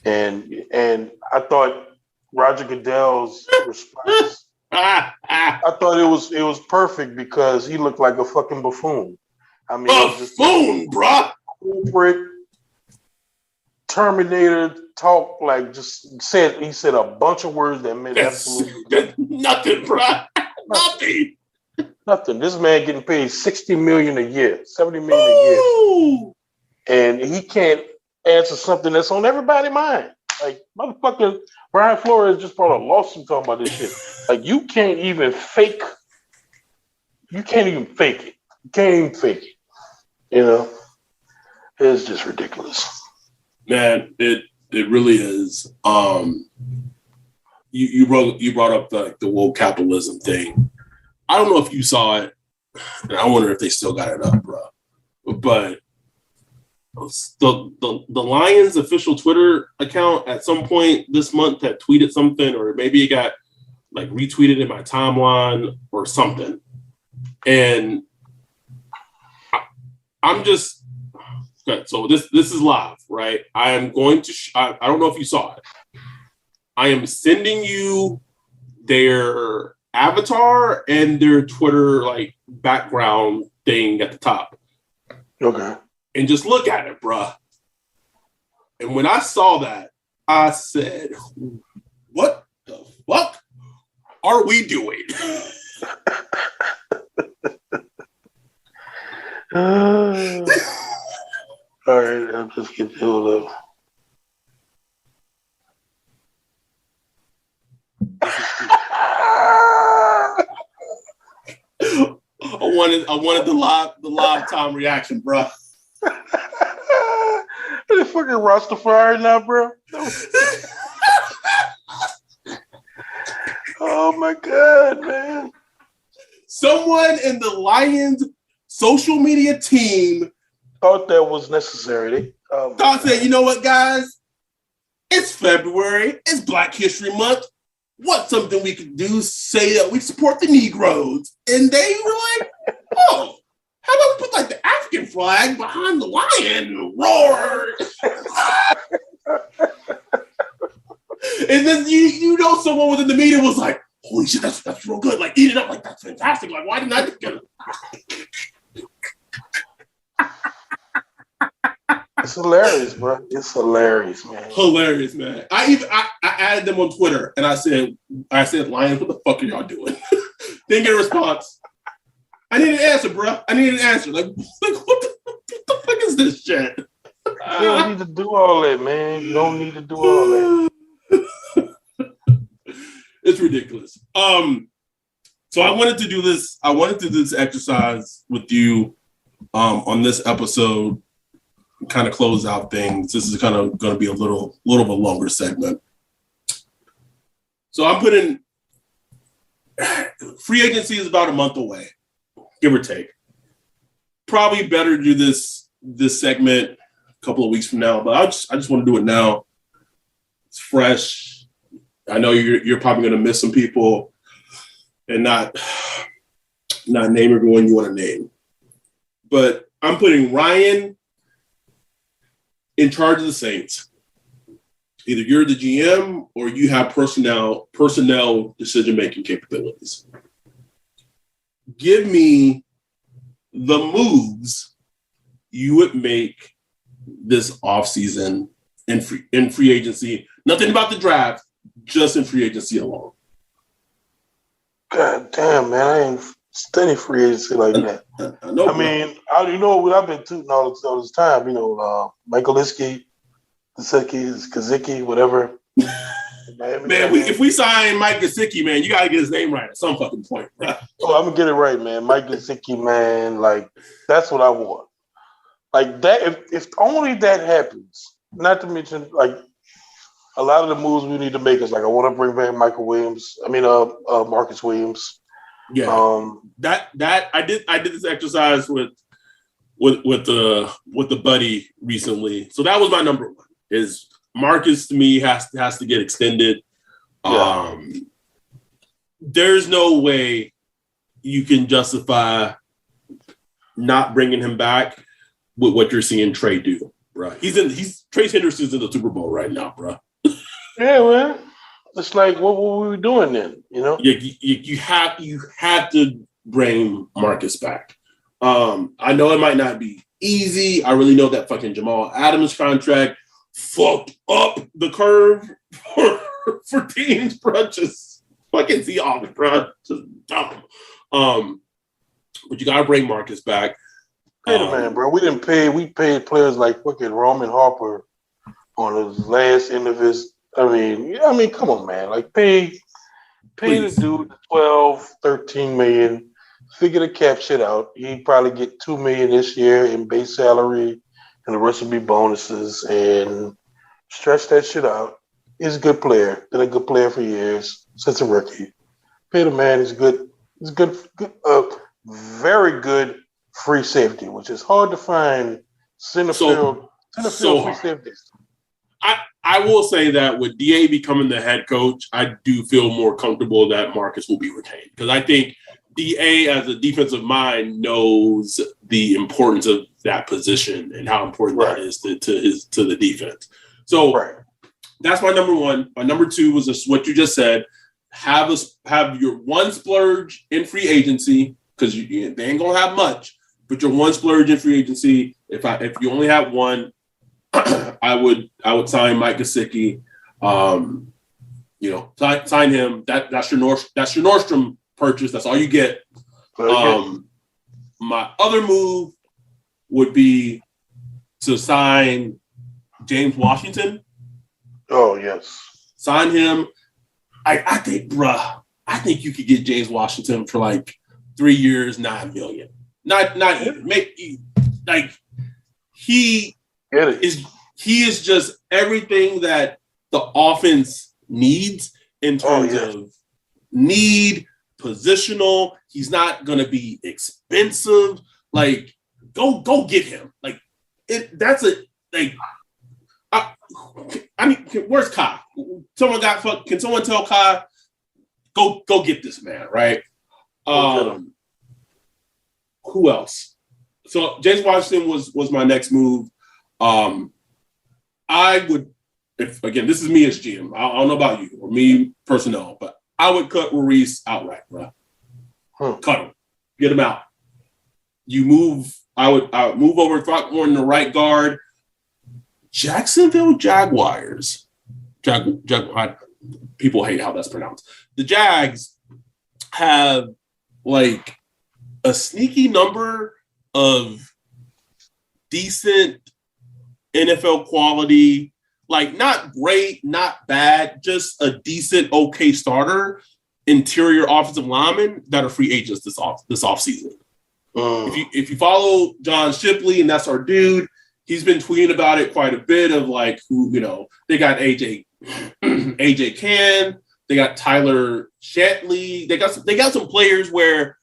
And I thought Roger Goodell's response, I thought it was perfect because he looked like a fucking buffoon. I mean, buffoon, bruh. Corporate Terminator talk, like he said a bunch of words that meant absolutely nothing, bruh. Nothing. Nothing. This man getting paid $60 million a year, $70 million a year, and he can't answer something that's on everybody's mind. Like, motherfucker, Brian Flores just brought a lawsuit talking about this shit. Like, you can't even fake it. You can't even fake it. You know, it's just ridiculous. Man, it really is. You brought up the woke capitalism thing. I don't know if you saw it, and I wonder if they still got it up, bro. But the Lions official Twitter account at some point this month had tweeted something, or maybe it got like retweeted in my timeline or something. And I'm just okay. So this is live, right? I am going to. I don't know if you saw it. I am sending you their avatar and their Twitter like background thing at the top. Okay. And just look at it, bruh. And when I saw that, I said, what the fuck are we doing? All right, I'll just get filled up. I wanted the live time reaction, bro. The fucking Rastafari now, bro. Oh my god, man! Someone in the Lions social media team thought that was necessary. Thought that, you know what, guys? It's February. It's Black History Month. What's something we could do? Say that we support the Negroes. And they were like, oh, how about we put like the African flag behind the lion? Roar. And then you know someone within the meeting was like, holy shit, that's real good. Like, eat it up. Like, that's fantastic. Like, why didn't I get it? It's hilarious, bro. It's hilarious, man. Hilarious, man. I added them on Twitter and I said, Lions, what the fuck are y'all doing? Didn't get a response. I need an answer, bro. I need an answer. Like what the fuck is this shit? You don't need to do all that, man. You don't need to do all that. It's ridiculous. So I wanted to do this. I wanted to do this exercise with you on this episode. Kind of close out things. This is kind of going to be a little of a longer segment. So I'm putting free agency is about a month away, give or take. Probably better to do this segment a couple of weeks from now, but I just want to do it now. It's fresh. I know you're probably going to miss some people and not name everyone you want to name. But I'm putting Ryan in charge of the Saints. Either you're the GM or you have personnel decision-making capabilities. Give me the moves you would make this offseason in free agency. Nothing about the draft, just in free agency alone. God damn, man. I ain't studying free agency like that. I know. I mean, you know what I've been tooting all this time. You know, Michael Liskey, Kazicki, whatever. Man, if we sign Mike Gesicki, man, you got to get his name right at some fucking point, bro. Oh, I'm going to get it right, man. Mike Gesicki, man. Like, that's what I want. Like, that. If only that happens, not to mention, like, a lot of the moves we need to make is like I want to bring back Michael Williams. I mean, Marcus Williams. Yeah, that I did this exercise with the buddy recently. So that was my number one. Is Marcus to me has to get extended. Yeah. There's no way you can justify not bringing him back with what you're seeing Trey do, bro. Trace Henderson's in the Super Bowl right now, bro. Yeah, man. It's like, what were we doing then? You know? You have to bring Marcus back. I know it might not be easy. I really know that fucking Jamal Adams contract fucked up the curve for teams, bro. Just fucking Seahawks, bro. Just dumb. But you gotta bring Marcus back. Pay the man, bro. We paid players like fucking Roman Harper on his last end of his. I mean, come on, man. Like, pay Please. the dude 12, 13 million. Figure the cap shit out. He'd probably get $2 million this year in base salary, and the rest would be bonuses. And stretch that shit out. He's a good player. Been a good player for years since a rookie. Pay the man. He's good. He's good. Very good free safety, which is hard to find. Center field free safeties. I will say that with DA becoming the head coach, I do feel more comfortable that Marcus will be retained, because I think DA, as a defensive mind, knows the importance of that position and how important that is to the defense. So that's my number one. My number two was just what you just said. Have your one splurge in free agency, because they ain't gonna have much, but your one splurge in free agency. If you only have one, I would sign Mike Gesicki. Sign him. That's your Nordstrom purchase. That's all you get. My other move would be to sign James Washington. Oh yes, sign him. I think you could get James Washington for like 3 years, $9 million. Not even. Like he is just everything that the offense needs in terms of need, positional. He's not gonna be expensive. Like, go get him. Like, where's Kai? Can someone tell Kai, go get this man, right? Who else? So James Washington was my next move. I would, again, this is me as GM. I don't know about you or me personnel, but I would cut Ruiz outright, bro. Cut him, get him out. I would move over Throckmorton to right guard. Jacksonville Jaguars. People hate how that's pronounced. The Jags have like a sneaky number of decent NFL quality, like not great, not bad, just a decent, okay starter, interior offensive linemen that are free agents this offseason. If you follow John Shipley, and that's our dude, he's been tweeting about it quite a bit of like who, they got AJ Cann, they got Tyler Shatley, they got some players where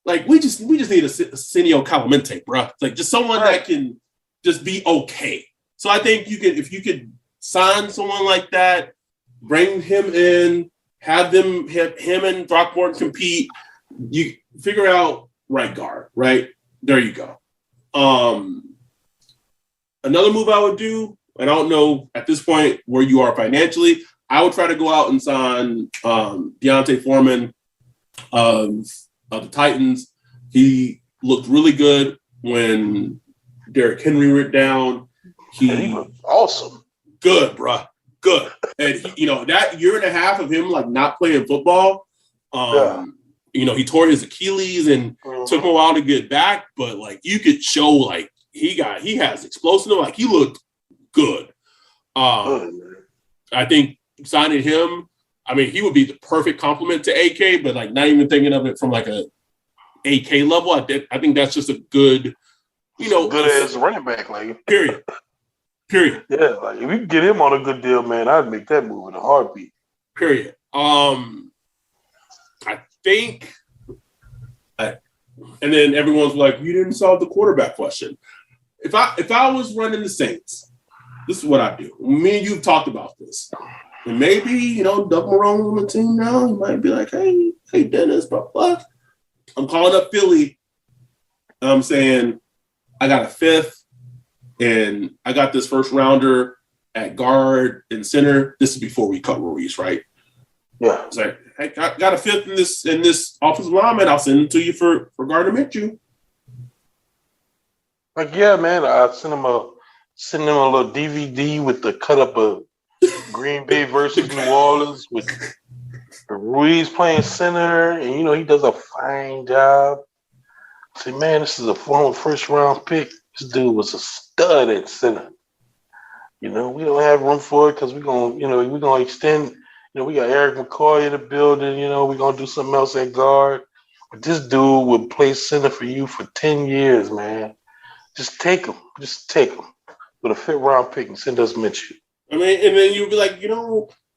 like we just need a Senio Clemente, bro. It's like just someone that can just be okay. So I think if you could sign someone like that, bring him in, have him and Throckmorton compete, you figure out right guard, right? There you go. Another move I would do, and I don't know at this point where you are financially, I would try to go out and sign Deontay Foreman of the Titans. He looked really good when Derrick Henry went down. He was awesome. Good, bro. Good. And that year and a half of him like not playing football, he tore his Achilles and took him a while to get back, but like you could show like he has explosive, like he looked good. I think signing him, I mean, he would be the perfect complement to AK, but like not even thinking of it from like a AK level. I think that's just a good, good as running back, like period. Period. Yeah, like if you get him on a good deal, man, I'd make that move in a heartbeat. Period. I think, and then everyone's like, "You didn't solve the quarterback question." If I was running the Saints, this is what I do. Me and you've talked about this, and maybe Doug Marrone on the team now. He might be like, "Hey, Dennis, blah blah." I'm calling up Philly. I'm saying I got a 5th, and I got this first rounder at guard and center. This is before we cut Ruiz, right? Yeah. It's like, hey, I got a 5th in this offensive lineman. I'll send it to you for Gardner Minshew. Like, yeah, man, I send him a little DVD with the cut up of Green Bay versus New Orleans with Ruiz playing center, and he does a fine job. I say, man, this is a former first round pick. This dude was a stud at center. We don't have room for it because we're gonna extend. We got Eric McCoy in the building. We're going to do something else at guard. But this dude will play center for you for 10 years, man. Just take him. Just take him with a 5th round pick and send us Minshew. I mean, and then you'd be like,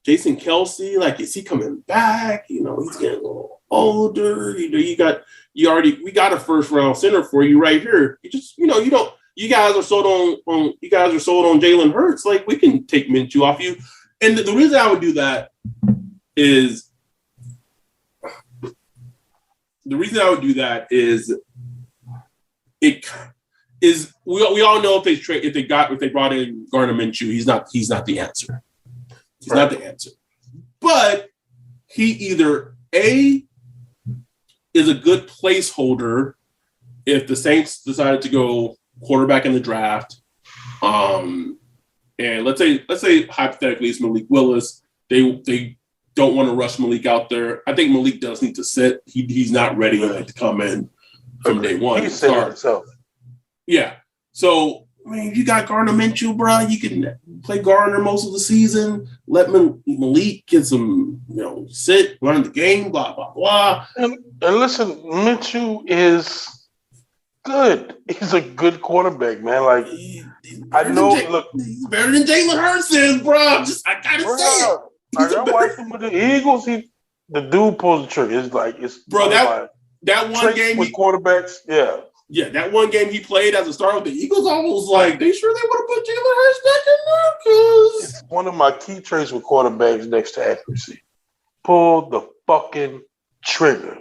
Jason Kelce, like, is he coming back? He's getting a little older. We got a first round center for you right here. You just, you guys are sold on Jalen Hurts. Like, we can take Minshew off you. And the reason I would do that is we all know if they brought in Gardner Minshew, he's not the answer. He's not the answer. But he either A is a good placeholder if the Saints decided to go quarterback in the draft. And let's say hypothetically it's Malik Willis. They don't want to rush Malik out there. I think Malik does need to sit. He's not ready to come in from day one. He's sitting himself. Yeah. So, I mean, you got Gardner Minshew, bro. You can play Gardner most of the season. Let Malik get some, sit, run the game, blah, blah, blah. And listen, Minshew is good. He's a good quarterback, man. Like, I know, look. He's better than Jalen Hurts is, bro. I gotta say it. I watched him with the Eagles. The dude pulls the trigger. It's bro. That one game with quarterbacks, yeah. Yeah, that one game he played as a starter with the Eagles, I was like, they sure they would have put Jalen Hurts back in there? Because it's one of my key traits with quarterbacks next to accuracy. Pull the fucking trigger.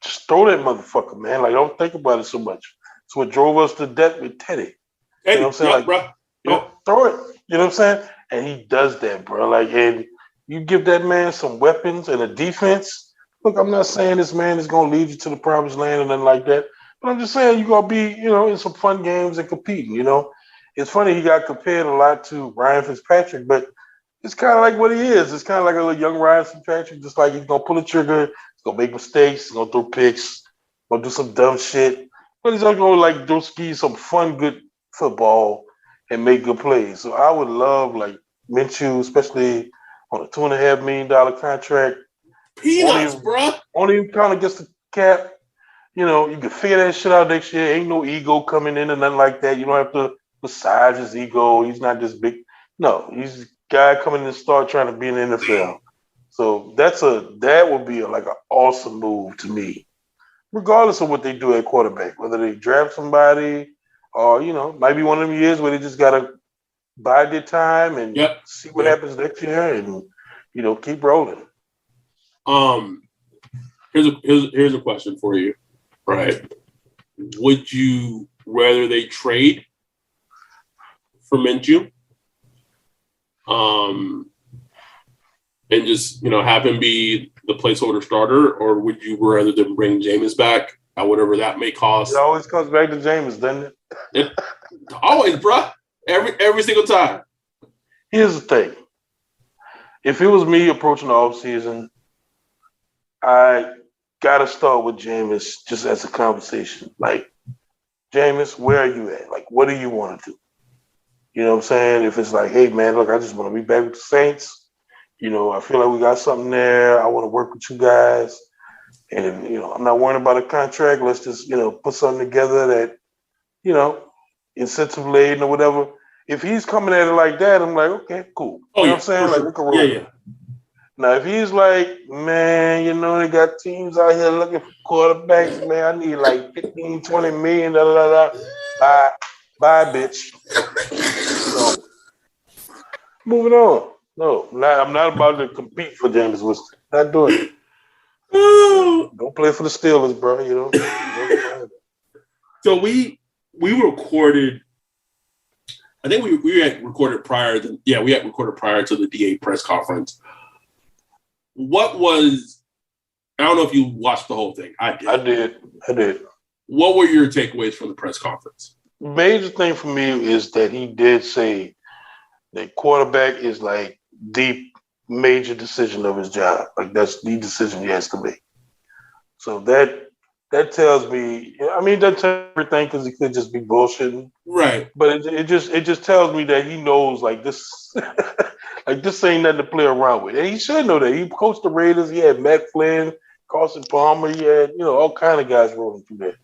Just throw that motherfucker, man. Like, don't think about it so much. It's what drove us to death with Teddy. You know what I'm saying? Bro. Throw it. You know what I'm saying? And he does that, bro. Like, and you give that man some weapons and a defense. Look, I'm not saying this man is going to lead you to the promised land or nothing like that. But I'm just saying you're going to be, in some fun games and competing, It's funny he got compared a lot to Ryan Fitzpatrick, but it's kind of like what he is. It's kind of like a little young Ryan Fitzpatrick, just like he's going to pull a trigger, he's going to make mistakes, he's going to throw picks, going to do some dumb shit. But he's going to, do ski some fun, good football and make good plays. So I would love, Minshew, especially on a $2.5 million contract. Peanuts, bro. Only kind of gets the cap. You can figure that shit out next year. Ain't no ego coming in or nothing like that. You don't have to massage his ego. He's not this big. No, he's a guy coming in and start trying to be in the NFL. So that would be an awesome move to me, regardless of what they do at quarterback, whether they draft somebody or, might be one of them years where they just got to bide their time and see what happens next year and, keep rolling. Here's a question for you. Right. Would you rather they trade for Minshew? And just, have him be the placeholder starter, or would you rather them bring Jameis back at whatever that may cost? It always comes back to Jameis, doesn't it? Always, bro. Every single time. Here's the thing. If it was me approaching the offseason, I gotta start with Jameis just as a conversation. Like, Jameis, where are you at? Like, what do you want to do? You know what I'm saying? If it's like, hey, man, look, I just want to be back with the Saints. I feel like we got something there. I want to work with you guys. And, I'm not worrying about a contract. Let's just, put something together that, incentive laden or whatever. if he's coming at it like that, I'm like, okay, cool. Oh, you know yeah, what I'm saying? Like, sure. we can roll. Yeah. Now, if he's like, man, they got teams out here looking for quarterbacks, man, I need like 15, 20 million, Bye, bitch. No. Moving on. No, I'm not about to compete for Jameis Winston. Not doing it. Don't play for the Steelers, bro. So we recorded. I think we had recorded prior to the DA press conference. What was? I don't know if you watched the whole thing. I did. What were your takeaways from the press conference? Major thing for me is that he did say that quarterback is like the major decision of his job. Like that's the decision he has to make. So that tells me, that tells everything because he could just be bullshitting. Right. But it just tells me that he knows like this like this ain't nothing to play around with. And he should know that. He coached the Raiders, he had Matt Flynn, Carson Palmer, he had, all kind of guys rolling through there.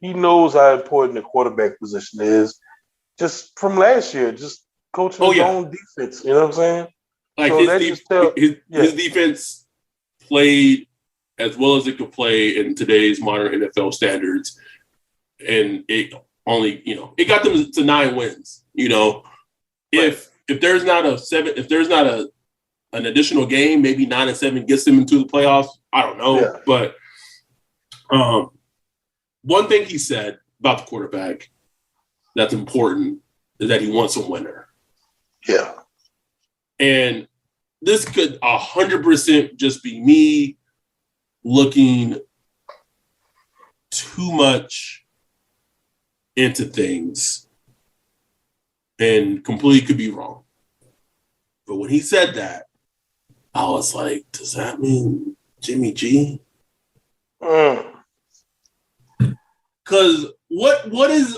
He knows how important the quarterback position is just from last year, just coaching his own defense. You know what I'm saying? Like so his defense played as well as it could play in today's modern NFL standards. And it only, it got them to 9 wins. If there's not an additional game, maybe 9-7 gets them into the playoffs. I don't know. Yeah. But one thing he said about the quarterback that's important is that he wants a winner. Yeah. And this could 100% just be me looking too much into things and completely could be wrong. But when he said that, I was like, does that mean Jimmy G? Because what is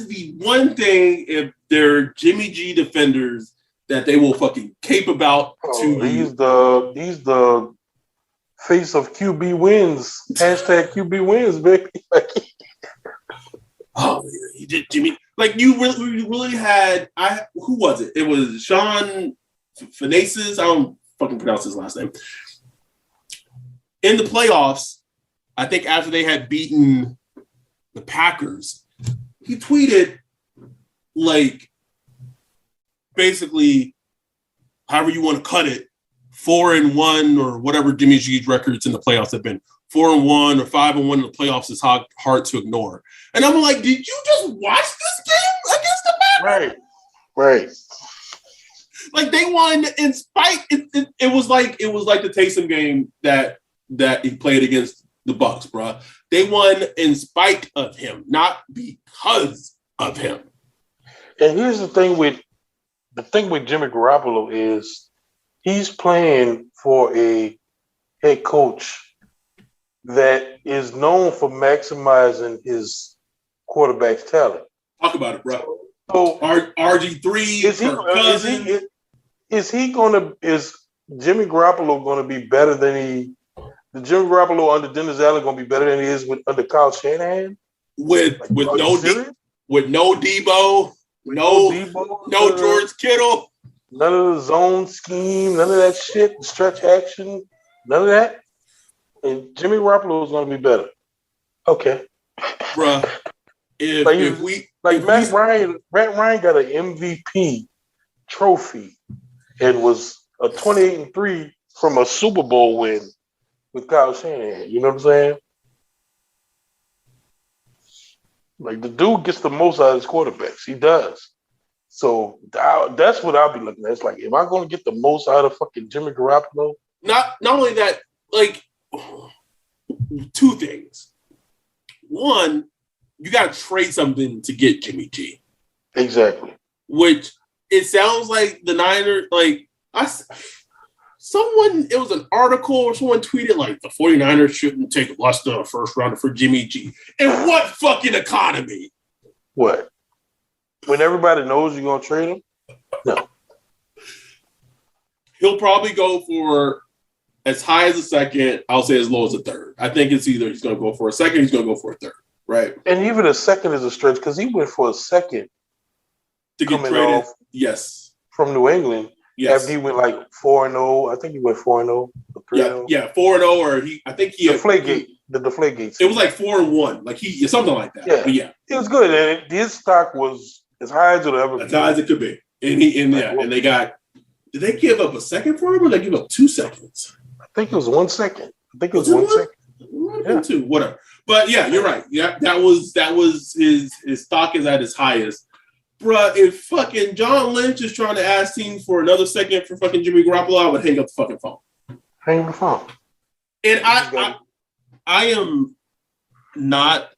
the one thing if they're Jimmy G defenders that they will fucking cape about to he's the face of QB wins. Hashtag QB wins, baby. Oh, he did, Jimmy. Like you really had. Who was it? It was Sean Fanasis. I don't fucking pronounce his last name. In the playoffs, I think after they had beaten the Packers, he tweeted like basically, however you want to cut it, 4-1 or whatever Jimmy G's records in the playoffs have been. 4-1 or 5-1 in the playoffs is hard to ignore. And I'm like, did you just watch this game against the Packers? Right. Like they won in spite. It was like the Taysom game that he played against the Bucs, bro. They won in spite of him, not because of him. And here's the thing with Jimmy Garoppolo is he's playing for a head coach that is known for maximizing his quarterback's talent. Talk about it, bro. So RG3 is Jimmy Garoppolo going to be better than Jimmy Garoppolo under Dennis Allen going to be better than he is under Kyle Shanahan? With no Debo, no George Kittle, none of the zone scheme, none of that shit, stretch action, none of that. And Jimmy Garoppolo is going to be better. Okay, bruh. Matt Ryan got an MVP trophy and was a 28-3 from a Super Bowl win with Kyle Shanahan. You know what I'm saying? Like the dude gets the most out of his quarterbacks. He does. So that's what I'll be looking at. It's like, am I going to get the most out of fucking Jimmy Garoppolo? Not only that, like two things. One, you got to trade something to get Jimmy G. Exactly. Which it sounds like the Niners, it was an article or someone tweeted like the 49ers shouldn't take less than a first rounder for Jimmy G. In what fucking economy? What? When everybody knows you're going to trade him? No. He'll probably go for as high as a second. I'll say as low as a third. I think it's either he's going to go for a second, he's going to go for a third. Right. And even a second is a stretch because he went for a second to get coming traded. off Yes. from New England. Yes. After he went like 4-0. I think he went 4-0 or 3-0. Yeah, 4-0, or I think he the Deflategate. It was like 4-1, like something like that. Yeah, but yeah, it was good, and his stock was as high as it ever. As high as it could be, and they got. Did they give up a second for him, or did they give up 2 seconds? I think it was 1 second. I think it was 1 1 second. Yeah. 2, whatever. But yeah, you're right. Yeah, that was his stock is at its highest. Bruh, if fucking John Lynch is trying to ask teams for another second for fucking Jimmy Garoppolo, I would hang up the fucking phone. Hang up the phone. And I am not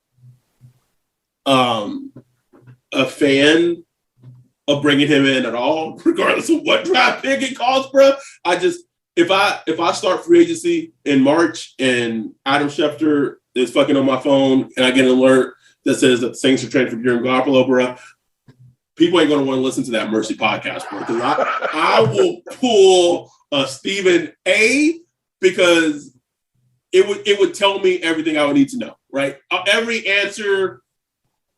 a fan of bringing him in at all, regardless of what draft pick it costs, bro. I just if I start free agency in March and Adam Schefter is fucking on my phone and I get an alert that says that the Saints are trading for Jimmy Garoppolo, bro, people ain't gonna want to listen to that Mercy podcast, bro. Because I will pull a Stephen A. because it would tell me everything I would need to know, right? Every answer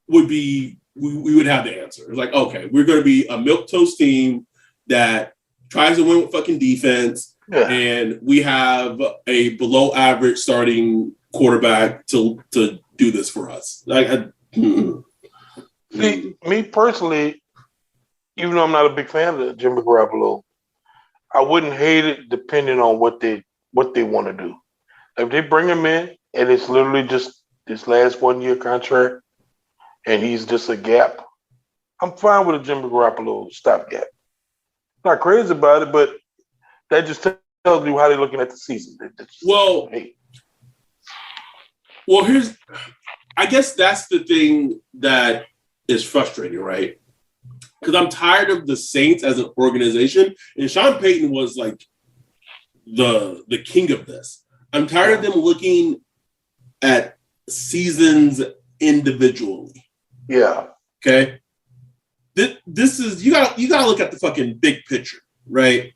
would be we would have the answer. It's like, okay, we're going to be a milquetoast team that tries to win with fucking defense, and we have a below average starting quarterback to do this for us. See, me personally, even though I'm not a big fan of Jimmy Garoppolo, I wouldn't hate it depending on what they want to do. If they bring him in and it's literally just this last 1 year contract and he's just a gap, I'm fine with a Jimmy Garoppolo stopgap. Not crazy about it, but that just tells you how they're looking at the season. I guess that's the thing that is frustrating, right? Because I'm tired of the Saints as an organization, and Sean Payton was like the king of this. I'm tired of them looking at seasons individually. Yeah. Okay. This is you gotta look at the fucking big picture, right?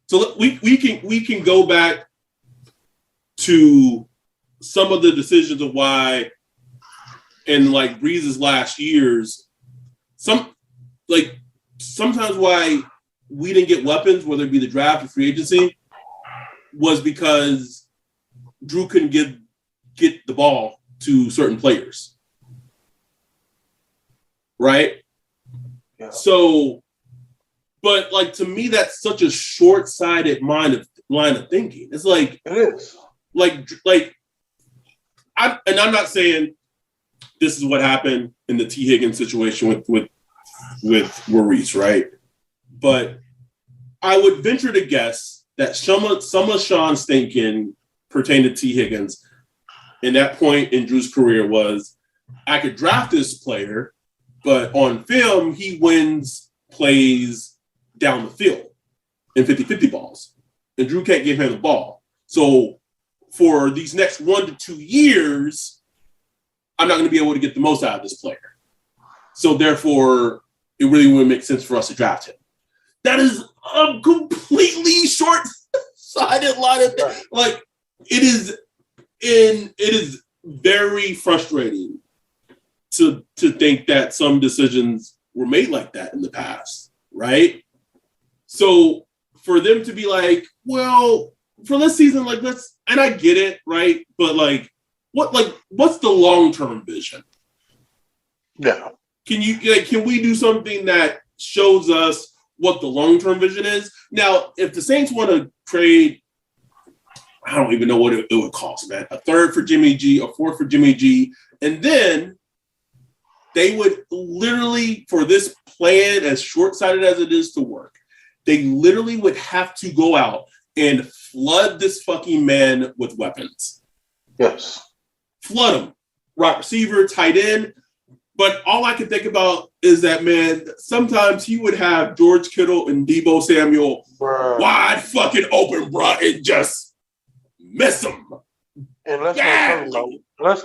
So we can go back to some of the decisions of why in like Breeze's last years, sometimes why we didn't get weapons, whether it be the draft or free agency, was because Drew couldn't get the ball to certain players. Right? Yeah. So, but like to me, that's such a short-sighted line of thinking. It's like it is. I'm not saying this is what happened in the T. Higgins situation with Maurice, right? But I would venture to guess that some of Sean's thinking pertaining to T. Higgins in that point in Drew's career was, I could draft this player, but on film, he wins plays down the field in 50-50 balls. And Drew can't give him the ball. So for these next 1 to 2 years, I'm not going to be able to get the most out of this player. So therefore, it really wouldn't make sense for us to draft him. That is a completely short-sighted line of things. Like, it is very frustrating to think that some decisions were made like that in the past, right? So for them to be like, well, for this season, like and I get it, right? But what's the long-term vision? Yeah. Can we do something that shows us what the long-term vision is? Now, if the Saints want to trade, I don't even know what it would cost, man. A third for Jimmy G, a fourth for Jimmy G, and then they would literally, for this plan, as short-sighted as it is to work, they literally would have to go out and flood this fucking man with weapons. Yes. Flood him. Right receiver, tight end. But all I can think about is that, man, sometimes he would have George Kittle and Deebo Samuel wide fucking open, bro, and just miss them. And let's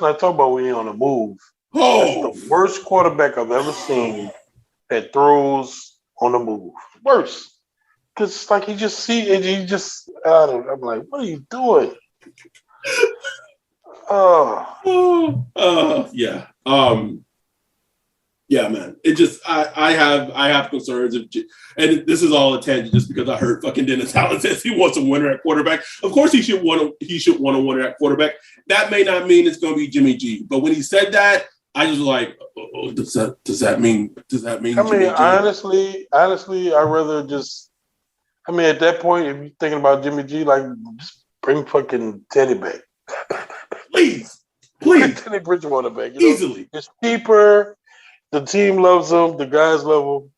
not talk about when you're on the move. Oh, that's the worst quarterback I've ever seen that throws on the move. Worst. Because it's like I'm like, what are you doing? yeah. Yeah, man. It just I have concerns and this is all a tangent just because I heard fucking Dennis Allen says he wants a winner at quarterback. Of course he should want a winner at quarterback. That may not mean it's going to be Jimmy G, but when he said that, I just was like, oh, does that mean I mean, Jimmy G? honestly, I'd rather just. I mean, at that point, if you're thinking about Jimmy G, like just bring fucking Teddy back. Please. Bring Teddy Bridgewater back. You know? Easily. It's cheaper. The team loves him. The guys love him.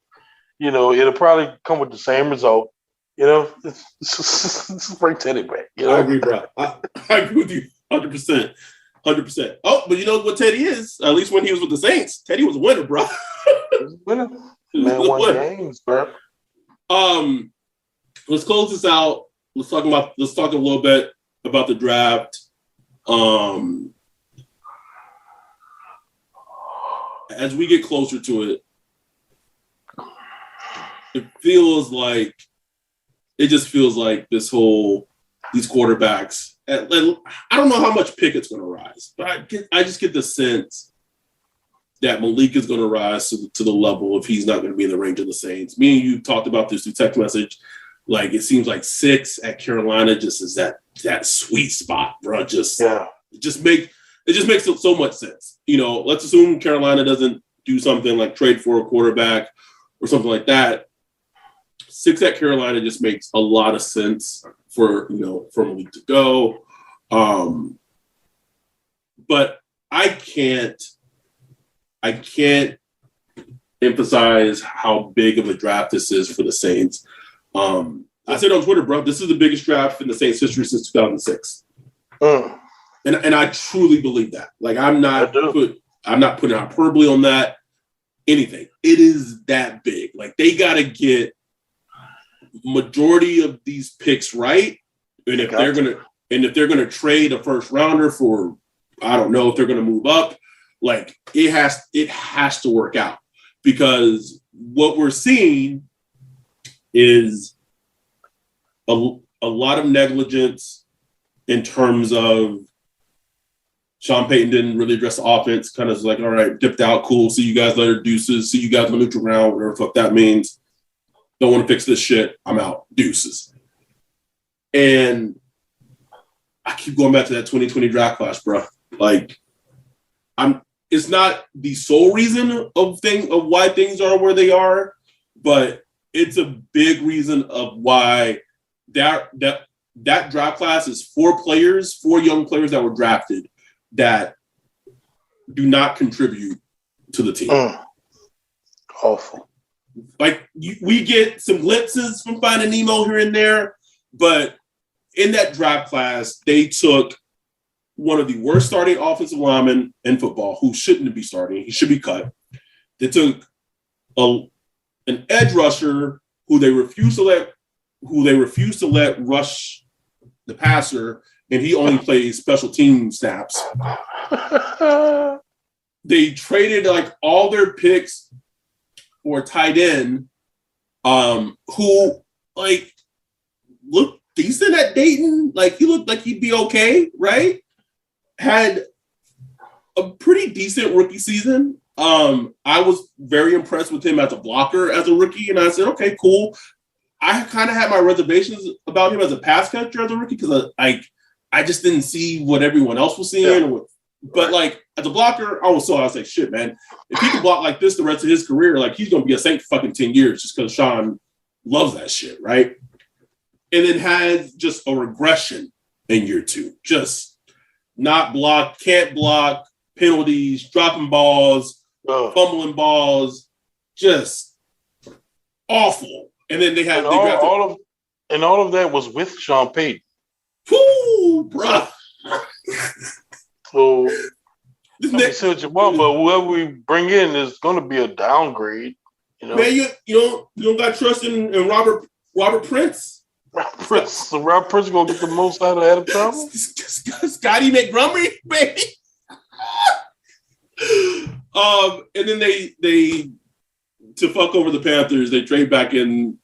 You know, it'll probably come with the same result. You know, just bring Teddy back. You know? I agree, bro. I agree with you 100%. 100%. Oh, but you know what Teddy is? At least when he was with the Saints, Teddy was a winner, bro. Winner. Man won games, bro. Let's close this out. Let's talk a little bit about the draft. As we get closer to it, it just feels like these quarterbacks. I don't know how much Pickett's going to rise, but I just get the sense that Malik is going to rise to the level if he's not going to be in the range of the Saints. Me and you talked about this through text message. Like it seems like 6 at Carolina just is that sweet spot, bro. It just makes so much sense. You know, let's assume Carolina doesn't do something like trade for a quarterback or something like that. 6 at Carolina just makes a lot of sense for Malik to go. But I can't emphasize how big of a draft this is for the Saints. I said on Twitter, bro, this is the biggest draft in the Saints history since 2006. And I truly believe that. Like I'm not putting hyperbole on that. Anything. It is that big. Like they got to get majority of these picks right. And if they're gonna trade a first rounder for, I don't know if they're gonna move up, like it has to work out, because what we're seeing is a lot of negligence in terms of Sean Payton didn't really address the offense, kind of like, all right, dipped out, cool, see you guys later, deuces, see you guys on the neutral ground, whatever the fuck that means. Don't want to fix this shit, I'm out, deuces. And I keep going back to that 2020 draft class, bro. Like, it's not the sole reason of why things are where they are, but it's a big reason of why that draft class is 4 young players that were drafted that do not contribute to the team. Awful. Like we get some glimpses from Finding Nemo here and there, but in that draft class, they took one of the worst starting offensive linemen in football who shouldn't be starting. He should be cut. They took an edge rusher who they refused to let rush the passer, and he only plays special team snaps. They traded like all their picks for a tight end who like looked decent at Dayton. Like he looked like he'd be okay, right? Had a pretty decent rookie season. I was very impressed with him as a blocker as a rookie, and I said, okay, cool. I kind of had my reservations about him as a pass catcher as a rookie because I just didn't see what everyone else was seeing. Yeah. But like as a blocker, I was like, shit, man, if he can block like this the rest of his career, like he's gonna be a Saint for fucking 10 years just because Sean loves that shit, right? And then has just a regression in year 2. Just not blocked, can't block, penalties, dropping balls, fumbling balls, just awful. And then they had all of that was with Sean Payton. Whoo, bro. So say what you want, but whoever we bring in is going to be a downgrade. You know, man, you don't got trust in Robert Prince. So Robert Prince is going to get the most out of Adam Trammell. Scotty McGrummy, baby. And then they to fuck over the Panthers, they trade back in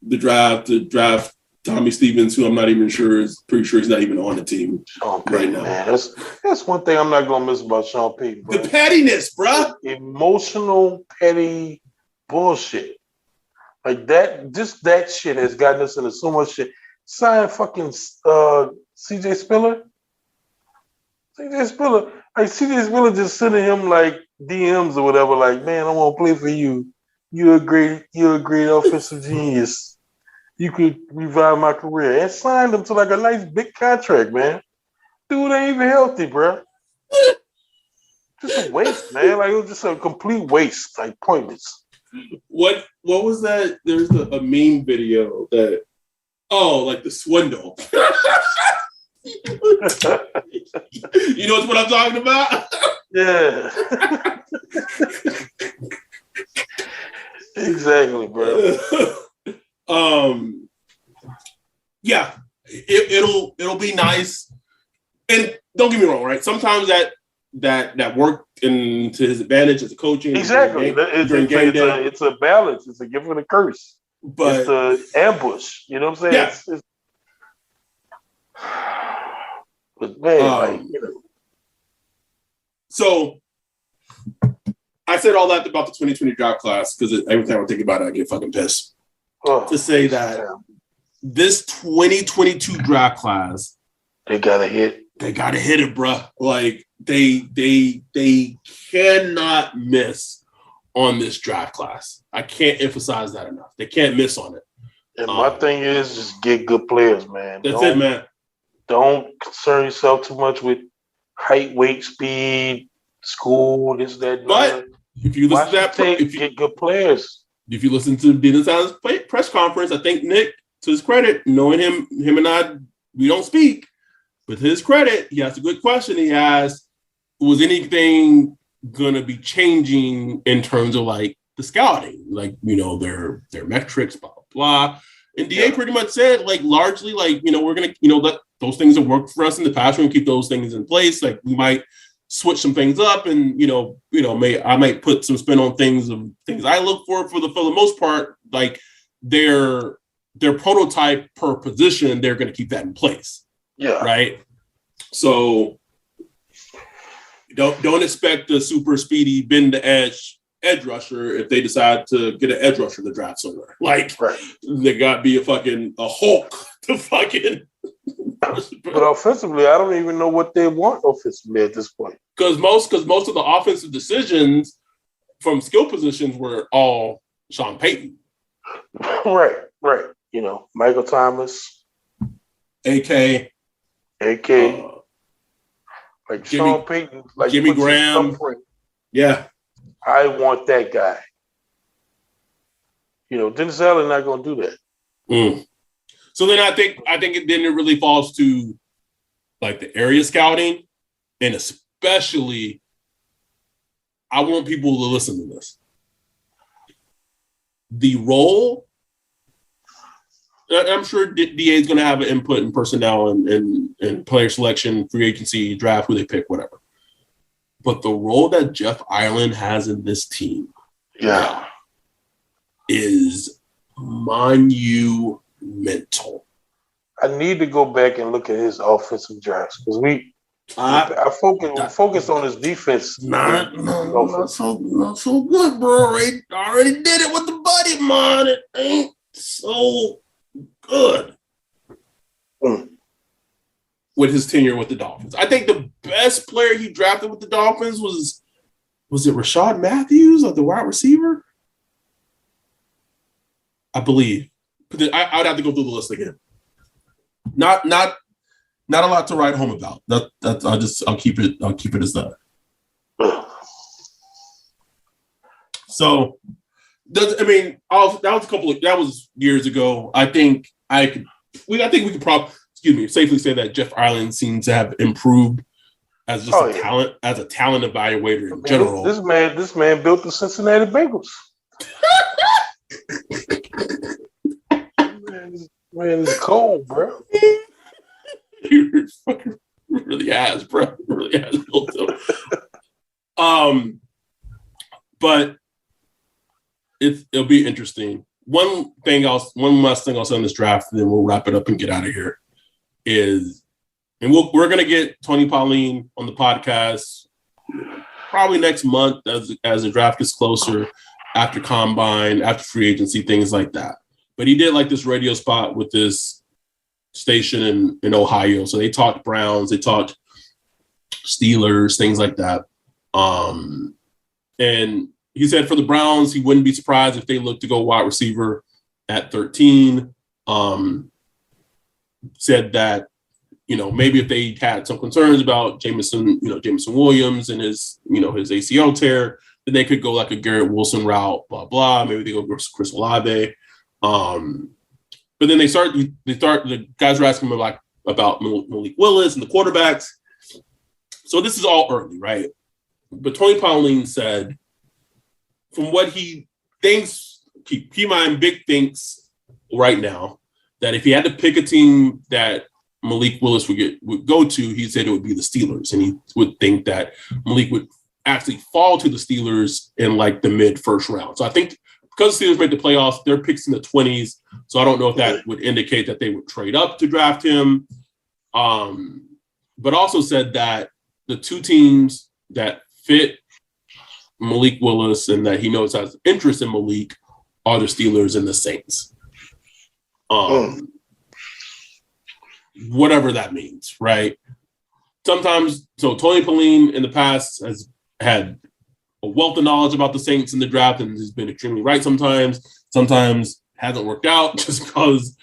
the draft to draft Tommy Stevens, who I'm not even sure pretty sure he's not even on the team Sean Payton, right now. man. That's one thing I'm not gonna miss about Sean Payton. Bro. The pettiness, bro. Emotional, petty bullshit. Like that, just that shit has gotten us into so much shit. Sign fucking CJ Spiller. CJ Spiller. Like CJ Spiller just sending him like DMs or whatever, like, man, I want to play for you. You're a great offensive genius. You could revive my career. And signed him to like a nice big contract, man. Dude ain't even healthy, bro. Just a waste, man. Like it was just a complete waste, like pointless. What was that? There's a meme video that like the swindle. You know what I'm talking about? Yeah. Exactly, bro. Yeah, it'll be nice. And don't get me wrong, right? Sometimes that worked into his advantage as a coach. Exactly. It's a balance. It's a gift and a curse. But it's an ambush. You know what I'm saying? Yeah. But man, So I said all that about the 2020 draft class because every time I think about it, I get fucking pissed. To say that this 2022 draft class, they gotta hit it, bruh. Like they cannot miss on this draft class. I can't emphasize that enough. They can't miss on it. And my thing is just get good players, man. That's it, man. Don't concern yourself too much with height, weight, speed, school, this, that. But if you listen to that, get good players. If you listen to Dennis Allen's press conference, I think Nick, to his credit, knowing him and I, we don't speak. But to his credit, he asked a good question. He asked, was anything going to be changing in terms of like the scouting, like, you know, their metrics, blah, blah, blah. And DA pretty much said, like, largely, like, you know, we're going to, you know, let those things have worked for us in the past. We're going to keep those things in place. Like, we might switch some things up and, I might put some spin on things I look for the most part, like their prototype per position, they're going to keep that in place. Yeah. Right. So don't expect a super speedy bend the edge rusher if they decide to get an edge rusher in the draft somewhere. Like they got to be a Hulk to fucking. But offensively, I don't even know what they want offensively at this point. Because most of the offensive decisions from skill positions were all Sean Payton. Right. You know, Michael Thomas, AK, like Jimmy, Sean Payton, like Jimmy Graham. Yeah, I want that guy. You know, Dennis Allen not going to do that. Mm. So then I think it really falls to like the area scouting, and especially I want people to listen to this. The role, I'm sure DA is going to have an input in personnel and player selection, free agency, draft, who they pick, whatever. But the role that Jeff Ireland has in this team, is monumental. I need to go back and look at his offensive drafts because I focused on his defense. Not so good, bro. I already did it with the buddy, man. It ain't so good with his tenure with the Dolphins. I think the best player he drafted with the Dolphins was it Rashad Matthews, the wide receiver? I believe. But I would have to go through the list again. Not a lot to write home about. I'll keep it as that. So, that was years ago. I think we could probably, safely say that Jeff Ireland seems to have improved as just a talent evaluator in general. This man built the Cincinnati Bengals. Man, it's cold, bro. He fucking really has, bro. Really has built them. But it'll be interesting. one last thing I'll say on this draft, and then we'll wrap it up and get out of here. We're gonna get Tony Pauline on the podcast probably next month as the draft gets closer, after combine, after free agency, things like that. But he did like this radio spot with this station in Ohio. So they talked Browns, they talked Steelers, things like that. And he said for the Browns, he wouldn't be surprised if they looked to go wide receiver at 13. Said that, maybe if they had some concerns about Jameson Williams and his ACL tear, then they could go like a Garrett Wilson route, blah, blah. Maybe they go Chris Olave. But then the guys were asking him about Malik Willis and the quarterbacks. So this is all early, right? But Tony Pauline said, from what he thinks, keep in mind, Big thinks right now that if he had to pick a team that Malik Willis would go to, he said it would be the Steelers. And he would think that Malik would actually fall to the Steelers in like the mid-first round. So I think because the Steelers made the playoffs, their picks in the 20s. So I don't know if that would indicate that they would trade up to draft him. But also said that the two teams that fit Malik Willis and that he knows has interest in Malik are the Steelers and the Saints. Whatever that means, right? Sometimes, so Tony Pauline in the past has had a wealth of knowledge about the Saints in the draft and has been extremely right sometimes hasn't worked out just because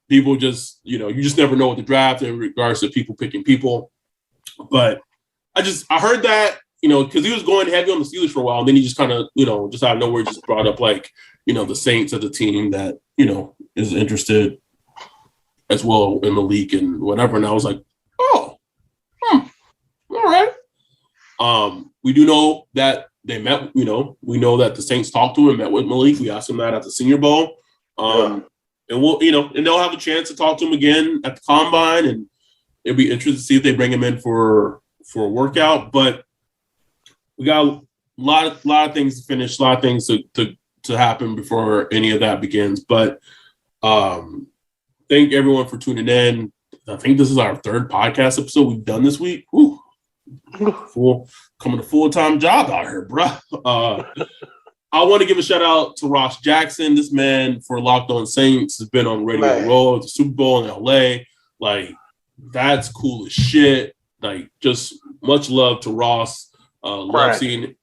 people just, you just never know what the draft in regards to people picking people. But I heard that, because he was going heavy on the Steelers for a while, and then he just kind of, just out of nowhere just brought up the Saints as a team that, is interested as well in the league and whatever. And I was like, all right. We do know that they met, we know that the Saints talked to him, met with Malik. We asked him that at the Senior Bowl. And we'll, and they'll have a chance to talk to him again at the Combine, and it'll be interesting to see if they bring him in for a workout. But we got a lot of things to finish, a lot of things to happen before any of that begins. But thank everyone for tuning in. I think this is our third podcast episode we've done this week. Whew. Coming a full-time job out here, bro. I want to give a shout out to Ross Jackson. This man for Locked On Saints has been on Radio Row at the Super Bowl in LA. Like, that's cool as shit. Like, just much love to Ross. Love seeing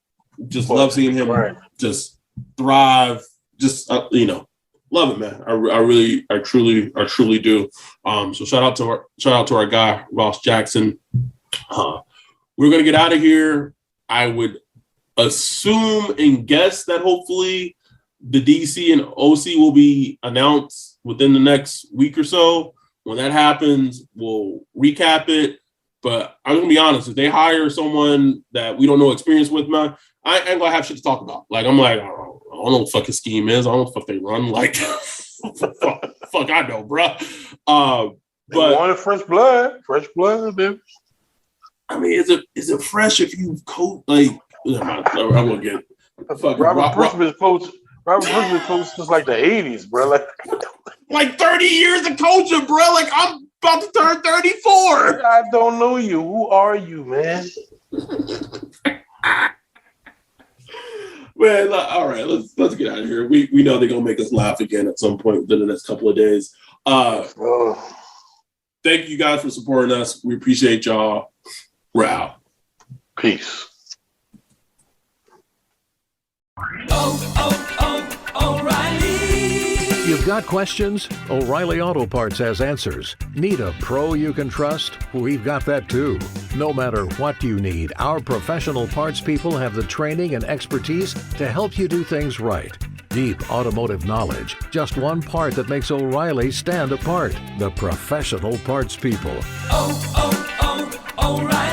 him just thrive. Just love it, man. I truly do. So shout out to our guy Ross Jackson. We're gonna get out of here. I would assume and guess that hopefully the DC and OC will be announced within the next week or so. When that happens, we'll recap it. But I'm gonna be honest, if they hire someone that we don't know experience with, man, I ain't gonna have shit to talk about. Like, I'm like, I don't know what the fuck his scheme is. I don't know what the fuck they run. Like, fuck I know, bro. But wanted fresh blood, baby. I mean, is it fresh if you coach like? I won't get Robert Brisbane coached since like the 80s, bro. Like 30 years of coaching, bro. Like, I'm about to turn 34. I don't know you. Who are you, man? Man, all right, let's get out of here. We know they're gonna make us laugh again at some point within the next couple of days. Thank you guys for supporting us. We appreciate y'all. We're out. Peace. O'Reilly. You've got questions? O'Reilly Auto Parts has answers. Need a pro you can trust? We've got that too. No matter what you need, our professional parts people have the training and expertise to help you do things right. Deep automotive knowledge. Just one part that makes O'Reilly stand apart. The professional parts people. O'Reilly.